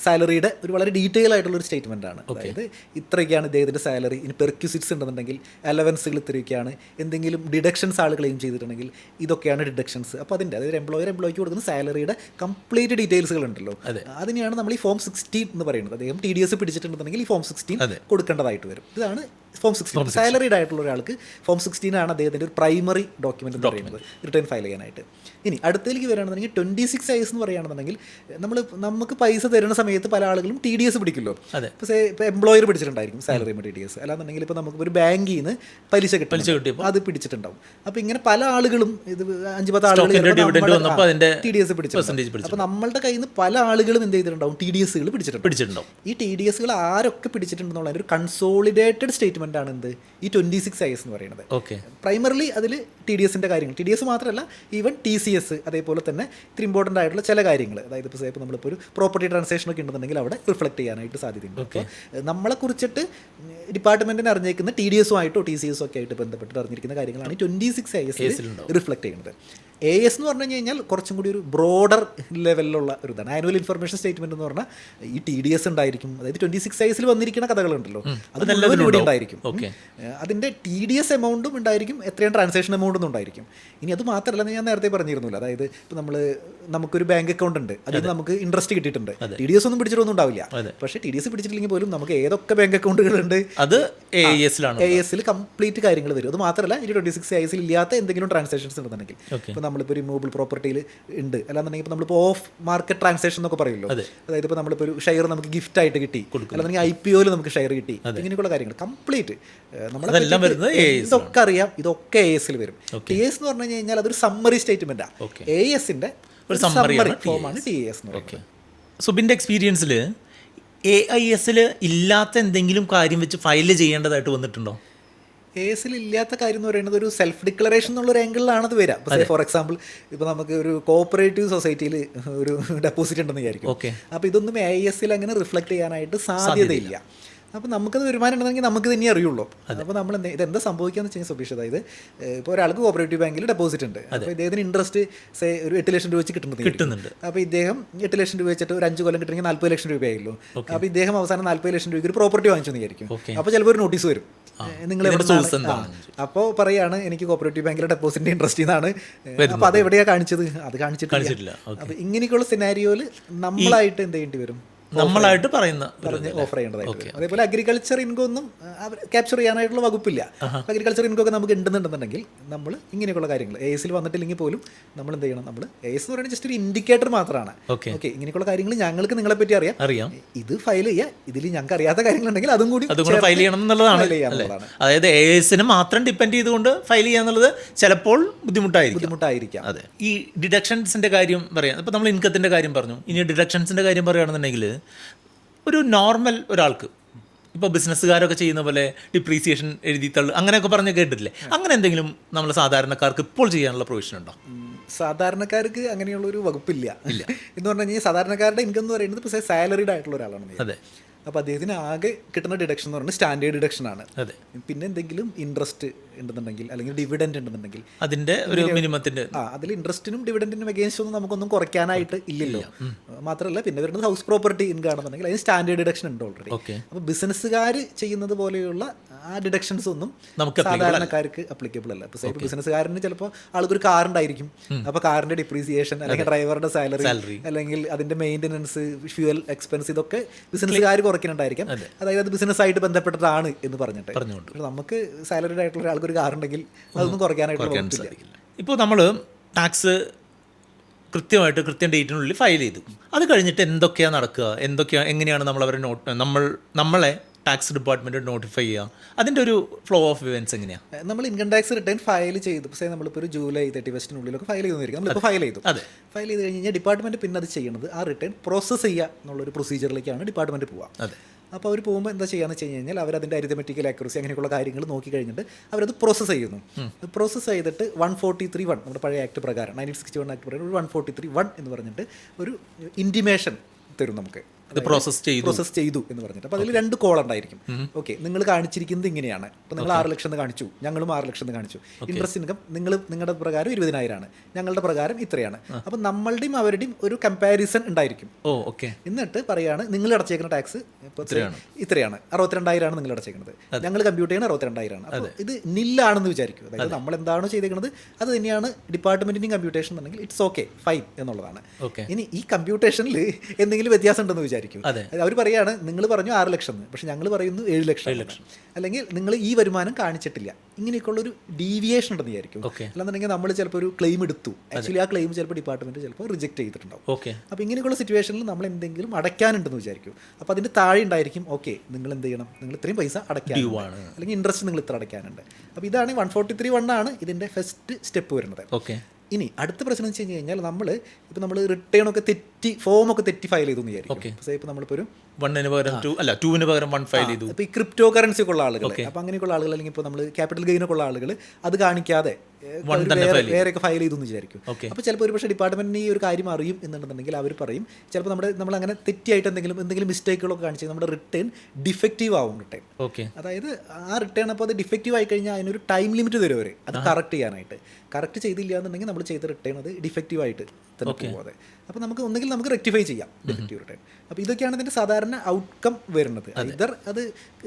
സാലറിയുടെ ഒരു വളരെ ഡീറ്റെയിൽ ആയിട്ടുള്ളൊരു സ്റ്റേറ്റ്മെൻ്റ് ആണ്. അതായത് ഇത്രയൊക്കെയാണ് ഇദ്ദേഹത്തിൻ്റെ സാലറി, ഇനി പെർക്യൂസിറ്റ്സ് ഉണ്ടെന്നുണ്ടെങ്കിൽ അലവൻസുകൾ ഇത്രയൊക്കെയാണ്, എന്തെങ്കിലും ഡിഡക്ഷൻസ് ആൾ ക്ലെയിം ചെയ്തിട്ടുണ്ടെങ്കിൽ ഇതൊക്കെയാണ് ഡിഡക്ഷൻസ്. അപ്പോൾ അതിൻ്റെ അതായത് എംപ്ലോയിക്ക് കൊടുക്കുന്ന സാലറിയുടെ കംപ്ലീറ്റ് ഡീറ്റെയിൽസുകൾ ഉണ്ടല്ലോ, അതിനെയാണ് നമ്മൾ ഈ ഫോം 16 എന്ന് പറയുന്നത്. അദ്ദേഹം TDS പിടിച്ചിട്ടുണ്ടെന്നുണ്ടെങ്കിൽ ഈ ഫോം 16 കൊടുക്കേണ്ടതായിട്ട് വരും. ഇതാണ് ഫോം 16. സാലറീഡ് ആയിട്ടുള്ള ഒരാൾക്ക് ഫോം 16 ആണ് അദ്ദേഹത്തിൻ്റെ ഒരു പ്രൈമറി ഡോക്യുമെൻ്റ് എന്ന് പറയുന്നത്, റിട്ടേൺ ഫയൽ ചെയ്യാനായിട്ട്. ഇനി അടുത്തേക്ക് വരികയാണെന്നുണ്ടെങ്കിൽ 26AS എന്ന് പറയുകയാണെന്നുണ്ടെങ്കിൽ നമുക്ക് പൈസ തരുന്ന സമയത്ത് പല ആളുകളും TDS പിടിക്കുമല്ലോ. ഇപ്പോൾ എംപ്ലോയർ പിടിച്ചിട്ടുണ്ടായിരിക്കും സാലറി TDS, അല്ലാന്നുണ്ടെങ്കിൽ ഇപ്പോൾ നമുക്ക് ഒരു ബാങ്കിൽ നിന്ന് പലിശ കിട്ടും, അത് പിടിച്ചിട്ടുണ്ടാവും. അപ്പോൾ ഇങ്ങനെ പല ആളുകളും ഇത് 5-10 ആളുകൾ TDS പിടിച്ചിട്ടുണ്ട്. അപ്പോൾ നമ്മളുടെ കയ്യിൽ നിന്ന് പല ആളുകളും എന്ത് ചെയ്തിട്ടുണ്ടാവും, TDSകൾ പിടിച്ചിട്ടുണ്ടാവും. ഈ TDSകൾ ആരൊക്കെ പിടിച്ചിട്ടുണ്ടെന്നുള്ള ഒരു കൺസോളിഡേറ്റഡ് സ്റ്റേറ്റ്മെൻ്റ് ആണ് എന്ത് ഈ 26AS എന്ന് പറയുന്നത്. പ്രൈമറിലി അതിൽ TDSൻ്റെ കാര്യങ്ങൾ, TDS മാത്രമല്ല ഈവൻ TCS, അതേപോലെ തന്നെ ഇത്തിരി ഇമ്പോർട്ടൻ്റ് ആയിട്ടുള്ള ചില കാര്യങ്ങൾ, അതായത് ഇപ്പോൾ നമ്മളിപ്പോൾ ഒരു പ്രോപ്പർട്ടി ട്രാൻസാക്ഷൻ ഒക്കെ ഉണ്ടെന്നുണ്ടെങ്കിൽ അവിടെ റിഫ്ലക്ട് ചെയ്യാനായിട്ട് സാധ്യതയുണ്ട്. അപ്പോൾ നമ്മളെ കുറിച്ചിട്ട് ഡിപ്പാർട്ട്മെൻറ്റിന് അറിഞ്ഞിരിക്കുന്ന TDSുമായിട്ടോ TCSോ ഒക്കെ ആയിട്ട് ബന്ധപ്പെട്ട് അറിഞ്ഞിരിക്കുന്ന കാര്യങ്ങളാണ് 26AS റിഫ്ലക്ട് ചെയ്യുന്നത്. AS എന്ന് പറഞ്ഞു കഴിഞ്ഞാൽ കുറച്ചും കൂടി ഒരു ബ്രോഡർ ലെവലിലുള്ള ഒരു ഇതാണ്. ആനുവൽ ഇൻഫർമേഷൻ സ്റ്റേറ്റ്മെൻറ്റ് എന്ന് പറഞ്ഞാൽ ഈ TDS ഉണ്ടായിരിക്കും, അതായത് 26ASൽ വന്നിരിക്കുന്ന കഥകളുണ്ടല്ലോ അത് നല്ലതിലൂടെ ഉണ്ടായിരിക്കും. അതിൻ്റെ TDS എമൗണ്ടും ഉണ്ടായിരിക്കും, എത്രയും ട്രാൻസാക്ഷൻ എമൗണ്ടും ഉണ്ടായിരിക്കും. ഇനി അത് മാത്രമല്ല, ഞാൻ നേരത്തെ പറഞ്ഞിരുന്നില്ല, അതായത് ഇപ്പോൾ നമുക്കൊരു ബാങ്ക് അക്കൗണ്ട് ഉണ്ട്, അതിൽ നമുക്ക് ഇൻട്രസ്റ്റ് കിട്ടിയിട്ടുണ്ട്, TDS ഒന്നും പിടിച്ചിട്ടൊന്നും ഉണ്ടാവില്ല. പക്ഷേ TDS പിടിച്ചിട്ടില്ലെങ്കിൽ പോലും നമുക്ക് ഏതൊക്കെ ബാങ്ക് അക്കൗണ്ടുകളുണ്ട് അത് AISൽ കംപ്ലീറ്റ് കാര്യങ്ങൾ വരും. അത് മാത്രമല്ല ഈ 26ASൽ ഇല്ലാത്ത എന്തെങ്കിലും ട്രാൻസാക്ഷൻസ് ഉണ്ടെന്നുണ്ടെങ്കിൽ, ഇപ്പോൾ നമ്മളിപ്പോൾ ഒരു മൂവബിൾ പ്രോപ്പർട്ടിയിൽ ഉണ്ട്, അല്ലാന്നുണ്ടെങ്കിൽ ഇപ്പോൾ നമ്മളിപ്പോൾ ഓഫ് മാർക്കറ്റ് ട്രാൻസാക്ഷൻ എന്നൊക്കെ പറയുമല്ലോ, അതായത് ഇപ്പോൾ നമ്മളിപ്പോൾ ഒരു ഷെയർ നമുക്ക് ഗിഫ്റ്റ് ആയിട്ട് കിട്ടി, അല്ലാന്നുണ്ടെങ്കിൽ IPOയിൽ നമുക്ക് ഷെയർ കിട്ടി, ഇങ്ങനെയൊക്കെയുള്ള കാര്യങ്ങൾ കംപ്ലീറ്റ് ഇതൊക്കെ അറിയാം, ഇതൊക്കെ AISൽ വരും. TS എന്ന് പറഞ്ഞു കഴിഞ്ഞാൽ അതൊരു സമ്മറി സ്റ്റേറ്റ്മെൻറ്റാണ്, AISൻ്റെ ഒരു സമ്മറി ഫോമാണ് TS എന്ന് പറയുന്നത്. സുബിൻ്റെ എക്സ്പീരിയൻസിൽ AISൽ ഇല്ലാത്ത എന്തെങ്കിലും കാര്യം വെച്ച് ഫയൽ ചെയ്യേണ്ടതായിട്ട് വന്നിട്ടുണ്ടോ? AISൽ ഇല്ലാത്ത കാര്യം എന്ന് പറയുന്നത് ഒരു സെൽഫ് ഡിക്ലറേഷൻ എന്നുള്ളൊരു ആംഗിളിലാണ് അത് വരിക. ഇപ്പോൾ ഫോർ എക്സാമ്പിൾ ഇപ്പോൾ നമുക്ക് ഒരു കോഓപ്പറേറ്റീവ് സൊസൈറ്റിയിൽ ഒരു ഡെപ്പോസിറ്റ് ഉണ്ടെന്ന് വിചാരിക്കും, അപ്പോൾ ഇതൊന്നും AISൽ അങ്ങനെ റിഫ്ലക്ട് ചെയ്യാനായിട്ട് സാധ്യതയില്ല. അപ്പോൾ നമുക്കത് വരുമാനം ഉണ്ടെങ്കിൽ നമുക്ക് തന്നെ അറിയുള്ളൂ. അപ്പോൾ നമ്മൾ ഇതെന്താ സംഭവിക്കാന്ന് വെച്ച് കഴിഞ്ഞാൽ സുബീഷ്, അതായത് ഇപ്പോൾ ഒരാൾക്ക് കോഓപ്പറേറ്റീവ് ബാങ്കിൽ ഡെപ്പോസിറ്റ് ഉണ്ട്, അപ്പോൾ ഇദ്ദേഹത്തിന് ഇൻട്രസ്റ്റ് ഒരു 8 ലക്ഷം രൂപ വെച്ച് കിട്ടുന്നുണ്ട്. അപ്പോൾ ഇദ്ദേഹം 8 ലക്ഷം രൂപ വെച്ചിട്ട് ഒരു 5 കൊല്ലം കിട്ടണമെങ്കിൽ 40 ലക്ഷം രൂപയായല്ലോ. അപ്പോൾ ഇദ്ദേഹം അവസാനം 40 ലക്ഷം രൂപയ്ക്ക് ഒരു പ്രോപ്പർട്ടി വാങ്ങിച്ചു വിചാരിക്കും. അപ്പോൾ ചിലപ്പോൾ ഒരു നോട്ടീസ് വരും, നിങ്ങൾ അപ്പോൾ പറയാണ് എനിക്ക് കോഓപ്പറേറ്റീവ് ബാങ്കിലെ ഡെപ്പോസിറ്റിൻ്റെ ഇൻട്രസ്റ്റ് എന്നാണ്. അപ്പോൾ അത് എവിടെയാണ് കാണിച്ചത്, അത് കാണിച്ചിട്ടില്ല. അപ്പോൾ ഇങ്ങനെയൊക്കെയുള്ള സിനാരിയോയിൽ നമ്മളായിട്ട് എന്ത് ചെയ്യേണ്ടി വരും, നമ്മളായിട്ട് പറയുന്ന പറഞ്ഞ് ഓഫർ ചെയ്യേണ്ടതായിട്ട്. അതേപോലെ അഗ്രികൾച്ചർ ഇൻകം ഒന്നും ക്യാപ്ചർ ചെയ്യാനായിട്ടുള്ള വകുപ്പില്ല. അഗ്രികൾച്ചർ ഇൻകം ഒക്കെ നമുക്ക് ഉണ്ടെന്നുണ്ടെന്നുണ്ടെങ്കിൽ നമ്മൾ ഇങ്ങനെയൊക്കെയുള്ള കാര്യങ്ങൾ AS വന്നിട്ടില്ലെങ്കിൽ പോലും നമ്മൾ എന്ത് ചെയ്യണം, നമ്മൾ AS എന്ന് പറയുന്നത് ജസ്റ്റ് ഒരു ഇൻഡിക്കേറ്റർ മാത്രമാണ്. ഓക്കെ, ഇങ്ങനെയൊക്കെയുള്ള കാര്യങ്ങൾ ഞങ്ങൾക്ക് നിങ്ങളെ പറ്റി അറിയാം, ഇത് ഫയൽ ചെയ്യുക, ഇതിൽ ഞങ്ങൾക്ക് അറിയാത്ത കാര്യങ്ങളുണ്ടെങ്കിൽ അതും കൂടി ഫയൽ ചെയ്യണം എന്നുള്ളതാണ്. അതായത് AS മാത്രം ഡിപ്പെൻഡ് ചെയ്തുകൊണ്ട് ഫയൽ ചെയ്യുക എന്നുള്ളത് ചിലപ്പോൾ ബുദ്ധിമുട്ടായിരിക്കാം. അതെ. ഈ ഡിഡക്ഷൻസിന്റെ കാര്യം പറയാം. ഇപ്പം നമ്മൾ ഇൻകത്തിന്റെ കാര്യം പറഞ്ഞു. ഇനി ഡിഡക്ഷൻസിന്റെ കാര്യം പറയുകയാണെന്നുണ്ടെങ്കിൽ ഒരു നോർമൽ ഒരാൾക്ക് ഇപ്പോൾ ബിസിനസ്സുകാരൊക്കെ ചെയ്യുന്ന പോലെ ഡിപ്രീസിയേഷൻ എഴുതി തള്ളു അങ്ങനെയൊക്കെ പറഞ്ഞ് കേട്ടിട്ടില്ലേ? അങ്ങനെ എന്തെങ്കിലും നമ്മൾ സാധാരണക്കാർക്ക് ഇപ്പോൾ ചെയ്യാനുള്ള പ്രൊവിഷൻ ഉണ്ടോ? സാധാരണക്കാർക്ക് അങ്ങനെയുള്ളൊരു വകുപ്പില്ല. എന്ന് പറഞ്ഞു കഴിഞ്ഞാൽ സാധാരണക്കാരുടെ ഇൻകം എന്ന് പറയുന്നത് ഇപ്പോൾ സാലറീഡ് ആയിട്ടുള്ള ഒരാളാണ്. അതെ. അപ്പോൾ അദ്ദേഹത്തിന് ആകെ കിട്ടുന്ന ഡിഡക്ഷൻ എന്ന് പറയുന്നത് സ്റ്റാൻഡേർഡ് ഡിഡക്ഷൻ ആണ്. അതെ. പിന്നെ എന്തെങ്കിലും ഇൻട്രസ്റ്റ് ഉണ്ടെന്നുണ്ടെങ്കിൽ അല്ലെങ്കിൽ ഡിവിഡൻഡ് ഉണ്ടെന്നുണ്ടെങ്കിൽ അതിൻ്റെ ഒരു മിനിമത്തിന്റെ അതിൽ ഇൻട്രസ്റ്റിനും ഡിവിഡൻറ്റിനും അഗേൻസ്റ്റ് ഒന്നും നമുക്കൊന്നും കുറയ്ക്കാനായിട്ട് ഇല്ലല്ലോ. മാത്രമല്ല പിന്നെ വരുന്നത് ഹൗസ് പ്രോപ്പർട്ടി ഇൻകം ആണെന്നുണ്ടെങ്കിൽ അതിന് സ്റ്റാൻഡേർഡ് ഡിഡക്ഷൻ ഉണ്ട് ഓൾറെഡി. അപ്പോൾ ബിസിനസ്സുകാർ ചെയ്യുന്നത് പോലെയുള്ള ആ ഡിഡക്ഷൻസ് ഒന്നും സാധാരണക്കാർക്ക് അപ്ലിക്കബിൾ അല്ല. ഇപ്പോൾ ബിസിനസ്സുകാരന് ചിലപ്പോൾ ആൾക്കൊരു കാർ ഉണ്ടായിരിക്കും. അപ്പോൾ കാറിന്റെ ഡിപ്രീസിയേഷൻ അല്ലെങ്കിൽ ഡ്രൈവറുടെ സാലറി അല്ലെങ്കിൽ അതിന്റെ മെയിൻ്റനൻസ്, ഫ്യൂവൽ എക്സ്പെൻസ്, ഇതൊക്കെ ബിസിനസ്സുകാർ കുറയ്ക്കുന്നുണ്ടായിരിക്കാം. അതായത് അത് ബിസിനസ്സായിട്ട് ബന്ധപ്പെട്ടതാണ് എന്ന് പറഞ്ഞിട്ട്. നമുക്ക് സാലറിഡ് ആയിട്ടുള്ള ഒരാൾക്ക് ഒരു കാർ ഉണ്ടെങ്കിൽ അതൊന്നും കുറയ്ക്കാനായിട്ട് സാധിക്കില്ല. ഇപ്പോൾ നമ്മൾ ടാക്സ് കൃത്യം ഡേറ്റിനുള്ളിൽ ഫയൽ ചെയ്തു. അത് കഴിഞ്ഞിട്ട് എന്തൊക്കെയാണ് നടക്കുക, എങ്ങനെയാണ് നമ്മൾ അവരെ നമ്മളെ ടാക്സ് ഡിപ്പാർട്ട്മെൻറ്റ് നോട്ടിഫൈ ചെയ്യുക, അതിൻ്റെ ഒരു ഫ്ലോ ഓഫ് ഇവൻറ്റ്സ് എങ്ങനെയാണ്? നമ്മൾ ഇൻകം ടാക്സ് റിട്ടേൺ ഫയൽ ചെയ്തു. പക്ഷേ നമ്മളിപ്പോൾ ഒരു ജൂലൈ 31 ഫയൽ ചെയ്തിരിക്കും. നമ്മളിപ്പോൾ ഫയൽ ചെയ്തു. ഫയൽ ചെയ്ത് കഴിഞ്ഞാൽ ഡിപ്പാർട്ട്മെൻറ്റ് പിന്നെ അത് ചെയ്യുന്നത് ആ റിട്ടേൺ പ്രോസസ്സ് ചെയ്യുക എന്നുള്ളൊരു പ്രൊസീജിയറിലേക്കാണ് ഡിപ്പാർട്ട്മെൻറ്റ് പോവുക. അപ്പോൾ അവർ പോകുമ്പോൾ എന്താ ചെയ്യാന്ന് വെച്ച് കഴിഞ്ഞാൽ അവരതിൻ്റെ അരിത്തമെറ്റിക്കൽ ആക്യുറസി അങ്ങനെയുള്ള കാര്യങ്ങൾ നോക്കി കഴിഞ്ഞിട്ട് അവരത് പ്രോസസ്സ് ചെയ്യുന്നു. പ്രോസസ്സ് ചെയ്തിട്ട് 143(1) നമ്മുടെ പഴയ ആക്ട് പ്രകാരം 1961 ആക്ട് പ്രകാരം ഒരു 143(1) എന്ന് പറഞ്ഞിട്ട് ഒരു ഇൻറ്റിമേഷൻ തരും നമുക്ക്. പ്രോസസ്സ് ചെയ്തു എന്ന് പറഞ്ഞിട്ട്. അപ്പോൾ അതിൽ 2 കോൾ ഉണ്ടായിരിക്കും. ഓക്കെ, നിങ്ങൾ കാണിച്ചിരിക്കുന്നത് ഇങ്ങനെയാണ്. ഇപ്പോൾ നിങ്ങൾ 6 ലക്ഷം കാണിച്ചു, ഞങ്ങളും 6 ലക്ഷം കാണിച്ചു. ഇൻട്രസ്റ്റ് ഇൻകം നിങ്ങളുടെ പ്രകാരം 20,000 ആണ്, ഞങ്ങളുടെ പ്രകാരം ഇത്രയാണ്. അപ്പോൾ നമ്മളുടെയും അവരുടെയും ഒരു കമ്പാരിസൺ ഉണ്ടായിരിക്കും. എന്നിട്ട് പറയാണ് നിങ്ങൾ അടച്ചേക്കുന്ന ടാക്സ് ഇത്രയാണ്, 62,000 ആണ് നിങ്ങൾ അടച്ചേക്കുന്നത്, ഞങ്ങൾ കമ്പ്യൂട്ട് ചെയ്യുന്നത് 62,000 ആണ്. അപ്പോൾ ഇത് നില്ലാണെന്ന് വിചാരിക്കും. അതായത് നമ്മൾ എന്താണോ ചെയ്തേക്കുന്നത് അത് തന്നെയാണ് ഡിപ്പാർട്ട്മെന്റിന്റെയും കമ്പ്യൂട്ടേഷൻ എന്നുണ്ടെങ്കിൽ ഇറ്റ്സ് ഓക്കെ, ഫൈൻ എന്നുള്ളതാണ്. ഇനി ഈ കമ്പ്യൂട്ടേഷനിൽ എന്തെങ്കിലും വ്യത്യാസം ഉണ്ടെന്ന് വിചാരിക്കും. അവർ പറയാണ് നിങ്ങൾ പറഞ്ഞു 6 ലക്ഷം, പക്ഷെ ഞങ്ങൾ പറയുന്നു 7 ലക്ഷം, അല്ലെങ്കിൽ നിങ്ങൾ ഈ വരുമാനം കാണിച്ചിട്ടില്ല, ഇങ്ങനെയൊക്കെയുള്ളൊരു ഡീവിയേഷൻ ഉണ്ടെന്ന് വിചാരിക്കും. അല്ലാന്നുണ്ടെങ്കിൽ നമ്മൾ ചിലപ്പോൾ ഒരു ക്ലെയിം എടുത്തു, ആക്ച്വലി ആ ക്ലെയിം ചിലപ്പോൾ ഡിപ്പാർട്ട്മെന്റ് ചിലപ്പോൾ റിജക്ട് ചെയ്തിട്ടുണ്ടാവും. അപ്പോൾ ഇങ്ങനെയൊക്കെയുള്ള സിറ്റുവേഷനിൽ നമ്മൾ എന്തെങ്കിലും അടയ്ക്കാനുണ്ടെന്ന് വിചാരിക്കും. അപ്പോൾ അതിന്റെ താഴെ ഉണ്ടായിരിക്കും ഓക്കെ നിങ്ങൾ എന്ത് ചെയ്യണം, നിങ്ങൾ ഇത്രയും പൈസ അടയ്ക്കാൻ, അല്ലെങ്കിൽ ഇൻട്രസ്റ്റ് നിങ്ങൾ ഇത്ര അടയ്ക്കാനുണ്ട്. അപ്പോൾ ഇതാണ് 143(1) ആണ് ഇതിന്റെ ഫസ്റ്റ് സ്റ്റെപ്പ് വരുന്നത്. ഇനി അടുത്ത പ്രശ്നം എന്ന് വെച്ച് കഴിഞ്ഞാൽ നമ്മൾ റിട്ടേൺ ഒക്കെ ഫോമൊക്കെ തെറ്റി ഫയൽ ചെയ്തു എന്ന് വിചാരിക്കും. ഇപ്പോൾ നമ്മളിപ്പോൾ ഒരു 1 പകരം 1 ഫയൽ ചെയ്തു. ഇപ്പോൾ ഈ ക്രിപ്റ്റോ കറൻസി ഒക്കെ ഉള്ള ആളുകൾ, അപ്പോൾ അങ്ങനെയൊക്കെയുള്ള ആളുകൾ, അല്ലെങ്കിൽ ഇപ്പോൾ നമ്മൾ ക്യാപിറ്റൽ ഗെയിനൊക്കെ ഉള്ള ആളുകൾ അത് കാണിക്കാതെ വേറെയൊക്കെ ഫയൽ ചെയ്തു എന്ന് വിചാരിക്കും. അപ്പോൾ ചിലപ്പോൾ ഒരു പക്ഷേ ഡിപ്പാർട്ട്മെന്റിന് ഈ ഒരു കാര്യം അറിയും എന്നുണ്ടെന്നുണ്ടെങ്കിൽ അവർ പറയും ചിലപ്പോൾ നമ്മൾ അങ്ങനെ തെറ്റിയായിട്ട് എന്തെങ്കിലും മിസ്റ്റേക്കുകളൊക്കെ കാണിച്ച് നമ്മുടെ റിട്ടേൺ ഡിഫക്റ്റീവ് ആവും. അതായത് ആ റിട്ടേൺ അപ്പോൾ അത് ഡിഫക്റ്റീവ് ആയി കഴിഞ്ഞാൽ അതിനൊരു ടൈം ലിമിറ്റ് തരും അവർ അത് കറക്റ്റ് ചെയ്യാനായിട്ട്. കറക്റ്റ് ചെയ്തില്ല എന്നുണ്ടെങ്കിൽ നമ്മൾ ചെയ്ത റിട്ടേൺ അത് ഡിഫക്റ്റീവ് ആയിട്ട് തന്നെ പോകാതെ. അപ്പോൾ ഒന്നെങ്കിൽ നമുക്ക് റെക്ടിഫൈ ചെയ്യാം ഡിഫക്റ്റീവ് റിട്ടേൺ. അപ്പോൾ ഇതൊക്കെയാണ് ഇതിൻ്റെ സാധാരണ ഔട്ട്കം വരുന്നത്. ഇതർ അത്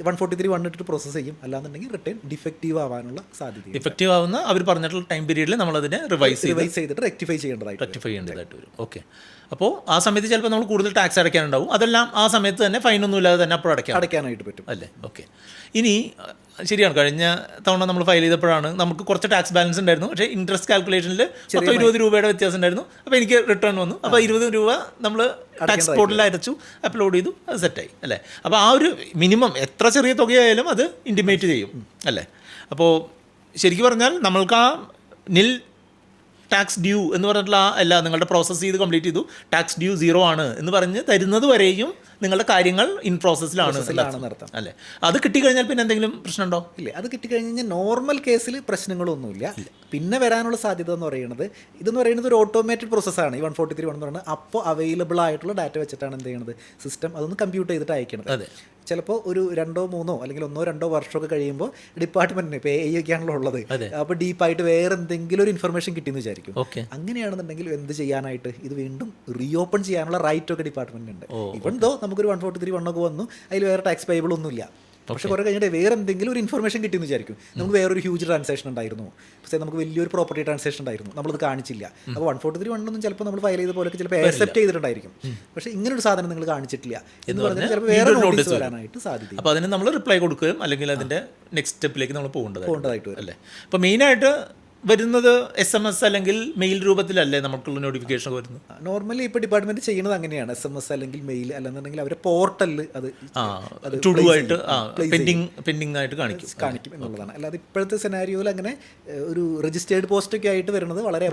143(1) ഇട്ടിട്ട് പ്രോസസ്സ് ചെയ്യും, അല്ലാന്നുണ്ടെങ്കിൽ റിട്ടേൺ ഡിഫക്റ്റീവ് ആവാനുള്ള സാധ്യത. ഡിഫക്റ്റീവ് ആവുന്ന അവർ പറഞ്ഞിട്ടുള്ള ടൈം പീരീഡിൽ നമ്മൾ അതിനെ റിവൈസ് ചെയ്തിട്ട് റെക്ടിഫൈ ചെയ്യേണ്ടതായിട്ട് വരും. ഓക്കെ. അപ്പോൾ ആ സമയത്ത് ചിലപ്പോൾ നമ്മൾ കൂടുതൽ ടാക്സ് അടയ്ക്കാനുണ്ടാവും. അതെല്ലാം ആ സമയത്ത് തന്നെ ഫൈനൊന്നും ഇല്ലാതെ തന്നെ അപ്പോൾ അടയ്ക്കാനായിട്ട് പറ്റും അല്ലേ? ഓക്കെ. ഇനി ശരിയാണ്, കഴിഞ്ഞ തവണ നമ്മൾ ഫയൽ ചെയ്തപ്പോഴാണ് നമുക്ക് കുറച്ച് ടാക്സ് ബാലൻസ് ഉണ്ടായിരുന്നു, പക്ഷേ ഇൻട്രസ്റ്റ് കാൽക്കുലേഷനിൽ 20 രൂപയുടെ വ്യത്യാസം ഉണ്ടായിരുന്നു. അപ്പോൾ എനിക്ക് റിട്ടേൺ വന്നു. അപ്പോൾ 20 രൂപ നമ്മൾ ടാക്സ് പോർട്ടലിൽ അയച്ചു, അപ്ലോഡ് ചെയ്തു, അത് സെറ്റായി അല്ലേ? അപ്പോൾ ആ ഒരു മിനിമം എത്ര ചെറിയ തുകയായാലും അത് ഇൻറ്റിമേറ്റ് ചെയ്യും അല്ലേ? അപ്പോൾ ശരിക്കും പറഞ്ഞാൽ നമ്മൾക്ക് ആ നിൽ ടാക്സ് ഡ്യൂ എന്ന് പറഞ്ഞിട്ടുള്ള നിങ്ങളുടെ പ്രോസസ്സ് ചെയ്ത് കംപ്ലീറ്റ് ചെയ്തു, ടാക്സ് ഡ്യൂ 0 ആണ് എന്ന് പറഞ്ഞ് തരുന്നത് വരെയും നിങ്ങളുടെ കാര്യങ്ങൾ ഇൻ പ്രോസസ്സിലാണ് നടത്താം അല്ലേ? അത് കിട്ടിക്കഴിഞ്ഞാൽ പിന്നെ എന്തെങ്കിലും പ്രശ്നമുണ്ടോ? ഇല്ല, അത് കിട്ടിക്കഴിഞ്ഞാൽ നോർമൽ കേസിൽ പ്രശ്നങ്ങളൊന്നുമില്ല. പിന്നെ വരാനുള്ള സാധ്യത എന്ന് പറയുന്നത് ഇതെന്ന് പറയുന്നത് ഒരു ഓട്ടോമേറ്റഡ് പ്രോസസ്സാണ്. ഈ 143(1) എന്ന് പറയുന്നത് അപ്പോൾ അവൈലബിൾ ആയിട്ടുള്ള ഡാറ്റ വെച്ചിട്ടാണ് എന്ത് ചെയ്യണത്, സിസ്റ്റം അതൊന്ന് കമ്പ്യൂട്ട് ചെയ്തിട്ട് അയക്കണത്. ചിലപ്പോൾ ഒരു 2, 3 അല്ലെങ്കിൽ 1, 2 വർഷമൊക്കെ കഴിയുമ്പോൾ ഡിപ്പാർട്ട്മെന്റിന് ഇപ്പോൾ AI ഒക്കെയാണല്ലോ ഉള്ളത്, അപ്പോൾ ഡീപ്പായിട്ട് വേറെ എന്തെങ്കിലും ഒരു ഇൻഫർമേഷൻ കിട്ടിയെന്ന് വിചാരിക്കും. അങ്ങനെയാണെന്നുണ്ടെങ്കിൽ എന്ത് ചെയ്യാനായിട്ട് ഇത് വീണ്ടും റീഓപ്പൺ ചെയ്യാനുള്ള റൈറ്റ് ഒക്കെ ഡിപ്പാർട്ട്മെന്റിനുണ്ട്. ഇവൻ നമുക്കൊരു 143(1) ഒക്കെ വന്നു, അതിൽ വേറെ ടാക്സ് പേയബിൾ ഒന്നുമില്ല, പക്ഷേ കുറേ കഴിഞ്ഞിട്ട് വേറെ എന്തെങ്കിലും ഒരു ഇൻഫർമേഷൻ കിട്ടിയെന്ന് വിചാരിക്കും. നമുക്ക് വേറൊരു ഹ്യൂജ് ട്രാൻസാക്ഷൻ ഉണ്ടായിരുന്നു, പക്ഷേ നമുക്ക് വലിയൊരു പ്രോപ്പർട്ടി ട്രാൻസാക്ഷൻ ഉണ്ടായിരുന്നു, നമ്മളത് കാണിച്ചില്ല. അപ്പോൾ 143(1) ചിലപ്പോൾ നമ്മൾ ഫയൽ ചെയ്ത പോലെ ചിലപ്പോൾ അക്സെപ്റ്റ് ചെയ്തിട്ടുണ്ടായിരിക്കും, പക്ഷേ ഇങ്ങനൊരു സാധനം നിങ്ങൾ കാണിച്ചിട്ടില്ല എന്ന് പറഞ്ഞാൽ ചിലപ്പോൾ വേറെ നോട്ടീസ് വരാനായിട്ട് സാധ്യത. അപ്പോൾ അതിന് നമ്മൾ റിപ്ലൈ കൊടുക്കുകയും അല്ലെങ്കിൽ അതിൻ്റെ നെക്സ്റ്റ് സ്റ്റെപ്പിലേക്ക് നമ്മൾ പോകേണ്ടതായിട്ട് വരും അല്ലേ. അപ്പോൾ മെയിനായിട്ട് വരുന്നത് SMS അല്ലെങ്കിൽ മെയിൽ രൂപത്തിലല്ലേ നമുക്കുള്ള നോട്ടിഫിക്കേഷൻ വരുന്നത്? നോർമലി ഇപ്പോൾ ഡിപ്പാർട്ട്മെന്റ് ചെയ്യുന്നത് അങ്ങനെയാണ്, SMS അല്ലെങ്കിൽ മെയിൽ, അല്ലെന്നുണ്ടെങ്കിൽ അവരെ പോർട്ടലിൽ അത് ടു ഡു ആയിട്ട് പെൻഡിങ് ആയിട്ട് കാണിക്കും എന്നുള്ളതാണ്. അല്ലാതെ ഇപ്പോഴത്തെ സെനാരിയോയിൽ അങ്ങനെ ഒരു രജിസ്റ്റേർഡ് പോസ്റ്റ് ഒക്കെ ആയിട്ട് വരുന്നത് വളരെ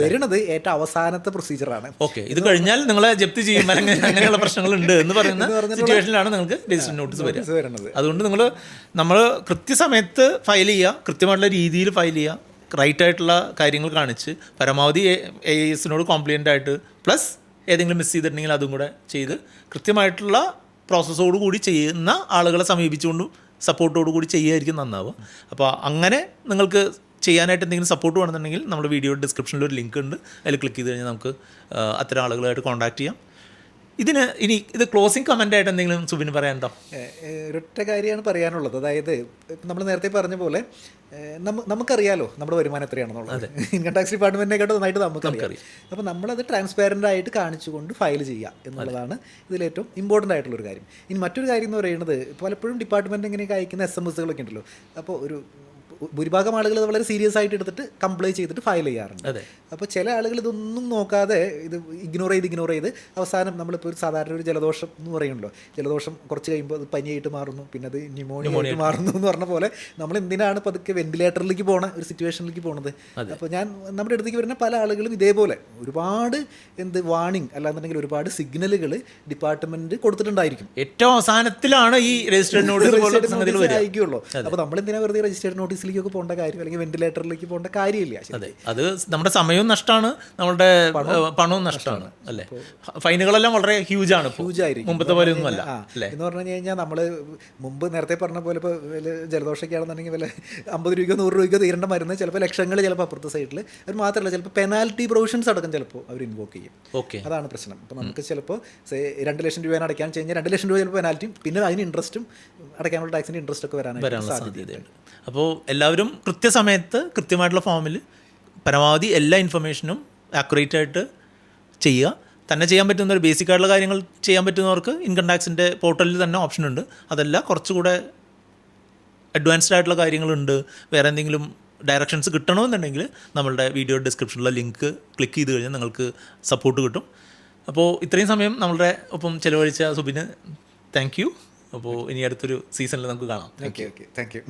വരുന്നത് ഏറ്റവും അവസാനത്തെ പ്രൊസീജിയറാണ്. ഓക്കെ, ഇത് കഴിഞ്ഞാൽ നിങ്ങളെ ജപ്തി ചെയ്യും അങ്ങനെയുള്ള പ്രശ്നങ്ങളുണ്ട് എന്ന് പറയുന്ന സിറ്റുവേഷനിലാണ് നിങ്ങൾക്ക് രജിസ്റ്റർ നോട്ടീസ് വരുന്നത്. അതുകൊണ്ട് നമ്മൾ കൃത്യസമയത്ത് ഫയൽ ചെയ്യുക, കൃത്യമായിട്ടുള്ള രീതിയിൽ ഫയൽ ചെയ്യുക, റൈറ്റ് ആയിട്ടുള്ള കാര്യങ്ങൾ കാണിച്ച് പരമാവധി AIS-നോട് കോംപ്ലിയൻ്റ് ആയിട്ട് പ്ലസ് ഏതെങ്കിലും മിസ് ചെയ്തിട്ടുണ്ടെങ്കിൽ അതും കൂടെ ചെയ്ത് കൃത്യമായിട്ടുള്ള പ്രോസസ്സോട് കൂടി ചെയ്യുന്ന ആളുകളെ സമീപിച്ചുകൊണ്ടും സപ്പോർട്ടോടു കൂടി ചെയ്യുകയായിരിക്കും നന്നാവുക. അപ്പോൾ അങ്ങനെ നിങ്ങൾക്ക് ചെയ്യാനായിട്ട് എന്തെങ്കിലും സപ്പോർട്ട് വേണമെന്നുണ്ടെങ്കിൽ നമ്മുടെ വീഡിയോ ഡിസ്ക്രിപ്ഷനിൽ ഒരു ലിങ്ക് ഉണ്ട്, അതിൽ ക്ലിക്ക് ചെയ്ത് കഴിഞ്ഞാൽ നമുക്ക് അത്തരം ആളുകളായിട്ട് കോൺടാക്ട് ചെയ്യാം. ഇത് ക്ലോസിംഗ് കമൻ്റ് ആയിട്ട് എന്തെങ്കിലും സുബിന് പറയാനുണ്ടോ? ഒരൊറ്റ കാര്യമാണ് പറയാനുള്ളത്. അതായത് നമ്മൾ നേരത്തെ പറഞ്ഞ പോലെ നമുക്കറിയാലോ നമ്മുടെ വരുമാനം എത്രയാണെന്നുള്ളത്, ഇൻകം ടാക്സ് ഡിപ്പാർട്ട്മെൻറ്റിനെക്കാട്ടും നന്നായിട്ട് നമുക്കറിയാം. അപ്പോൾ നമ്മളത് ട്രാൻസ്പാരൻ്റ് ആയിട്ട് കാണിച്ചുകൊണ്ട് ഫയൽ ചെയ്യുക എന്നുള്ളതാണ് ഇതിലേറ്റവും ഇമ്പോർട്ടൻ്റ് ആയിട്ടുള്ളൊരു കാര്യം. ഇനി മറ്റൊരു കാര്യം എന്ന് പറയുന്നത്, പലപ്പോഴും ഡിപ്പാർട്ട്മെൻറ്റ് ഇങ്ങനെയൊക്കെ അയക്കുന്ന SMS-കളൊക്കെ ഉണ്ടല്ലോ, അപ്പോൾ ഭൂരിഭാഗം ആളുകൾ അത് വളരെ സീരിയസ് ആയിട്ട് എടുത്തിട്ട് കംപ്ലൈ ചെയ്തിട്ട് ഫയൽ ചെയ്യാറുണ്ട്. അപ്പോൾ ചില ആളുകൾ ഇതൊന്നും നോക്കാതെ ഇത് ഇഗ്നോർ ചെയ്ത് അവസാനം നമ്മളിപ്പോൾ ഒരു സാധാരണ ഒരു ജലദോഷം എന്ന് പറയുമല്ലോ, ജലദോഷം കുറച്ച് കഴിയുമ്പോൾ അത് പനിയായിട്ട് മാറുന്നു, പിന്നെ അത് ന്യൂമോണിയായിട്ട് മാറുന്നു എന്ന് പറഞ്ഞ പോലെ നമ്മൾ എന്തിനാണ് പതുക്കെ വെന്റിലേറ്ററിലേക്ക് പോണ ഒരു സിറ്റുവേഷനിലേക്ക് പോണത്. അപ്പോൾ നമ്മുടെ അടുത്തേക്ക് വരുന്ന പല ആളുകളും ഇതേപോലെ ഒരുപാട് വാണിംഗ് അല്ലാന്നുണ്ടെങ്കിൽ ഒരുപാട് സിഗ്നലുകൾ ഡിപ്പാർട്ട്മെന്റ് കൊടുത്തിട്ടുണ്ടായിരിക്കും. ഏറ്റവും അവസാനത്തിലാണ് ഈ രജിസ്റ്റേർഡ് നോട്ടീസ് ആയിരിക്കുള്ളൂ. അപ്പോൾ നമ്മൾ എന്തിനാ വെറുതെ രജിസ്റ്റേർഡ് നോട്ടീസിലേക്കൊക്കെ പോകേണ്ട കാര്യം അല്ലെങ്കിൽ വെന്റിലേറ്ററിലേക്ക് പോകേണ്ട കാര്യമില്ല. അതെ, അത് നമ്മുടെ സമയവും നഷ്ടമാണ്, നമ്മുടെ പണവും നഷ്ടമാണ് അല്ലേ. ഫൈനുകളെല്ലാം വളരെ ഹ്യൂജ് ആയിരിക്കും, മുമ്പത്തെ പോലെ ഒന്നും അല്ല എന്ന് പറഞ്ഞു കഴിഞ്ഞാൽ നമ്മൾ മുമ്പ് നേരത്തെ പറഞ്ഞ പോലെ ഇപ്പോൾ ജലദോഷമൊക്കെ ആണെന്നുണ്ടെങ്കിൽ വല്ല 50 രൂപയ്ക്കോ 100 രൂപയ്ക്കോ തീരേണ്ട മരുന്ന് ചിലപ്പോൾ ലക്ഷങ്ങൾ ചിലപ്പോൾ അപ്പുറത്തെ സൈഡിൽ. അത് മാത്രമല്ല ചിലപ്പോൾ പെനാൽറ്റി പ്രൊവിഷൻസ് അടക്കം ചിലപ്പോൾ അവർ ഇൻവോക്ക് ചെയ്യും. അതാണ് പ്രശ്നം. അപ്പോൾ നമുക്ക് ചിലപ്പോൾ 2 ലക്ഷം രൂപയാണ് അടയ്ക്കാൻ കഴിഞ്ഞാൽ 2 ലക്ഷം രൂപ ചിലപ്പോൾ പെനാൽറ്റിയും പിന്നെ അതിന് ഇൻട്രസ്റ്റും അടയ്ക്കാനുള്ള ടാക്സിൻ്റെ ഇൻട്രസ്റ്റ് ഒക്കെ വരാനുള്ള സാധ്യതയുണ്ട്. അപ്പോൾ എല്ലാവരും കൃത്യസമയത്ത് കൃത്യമായിട്ടുള്ള ഫോമിൽ പരമാവധി എല്ലാ ഇൻഫർമേഷനും ആക്യുറേറ്റ് ആയിട്ട് ചെയ്യുക. തന്നെ ചെയ്യാൻ പറ്റുന്ന ഒരു ബേസിക് ആയിട്ടുള്ള കാര്യങ്ങൾ ചെയ്യാൻ പറ്റുന്നവർക്ക് ഇൻകം ടാക്സിൻ്റെ പോർട്ടലിൽ തന്നെ ഓപ്ഷൻ ഉണ്ട്. അതല്ല കുറച്ചുകൂടെ അഡ്വാൻസ്ഡ് ആയിട്ടുള്ള കാര്യങ്ങളുണ്ട്, വേറെ എന്തെങ്കിലും ഡയറക്ഷൻസ് കിട്ടണമെന്നുണ്ടെങ്കിൽ നമ്മളുടെ വീഡിയോ ഡിസ്ക്രിപ്ഷനിലുള്ള ലിങ്ക് ക്ലിക്ക് ചെയ്ത് കഴിഞ്ഞാൽ നിങ്ങൾക്ക് സപ്പോർട്ട് കിട്ടും. അപ്പോൾ ഇത്രയും സമയം നമ്മളുടെ ഒപ്പം ചിലവഴിച്ച സുബിന് താങ്ക് യു. അപ്പോൾ ഇനി അടുത്തൊരു സീസണിൽ നമുക്ക് കാണാം. Okay, thank you.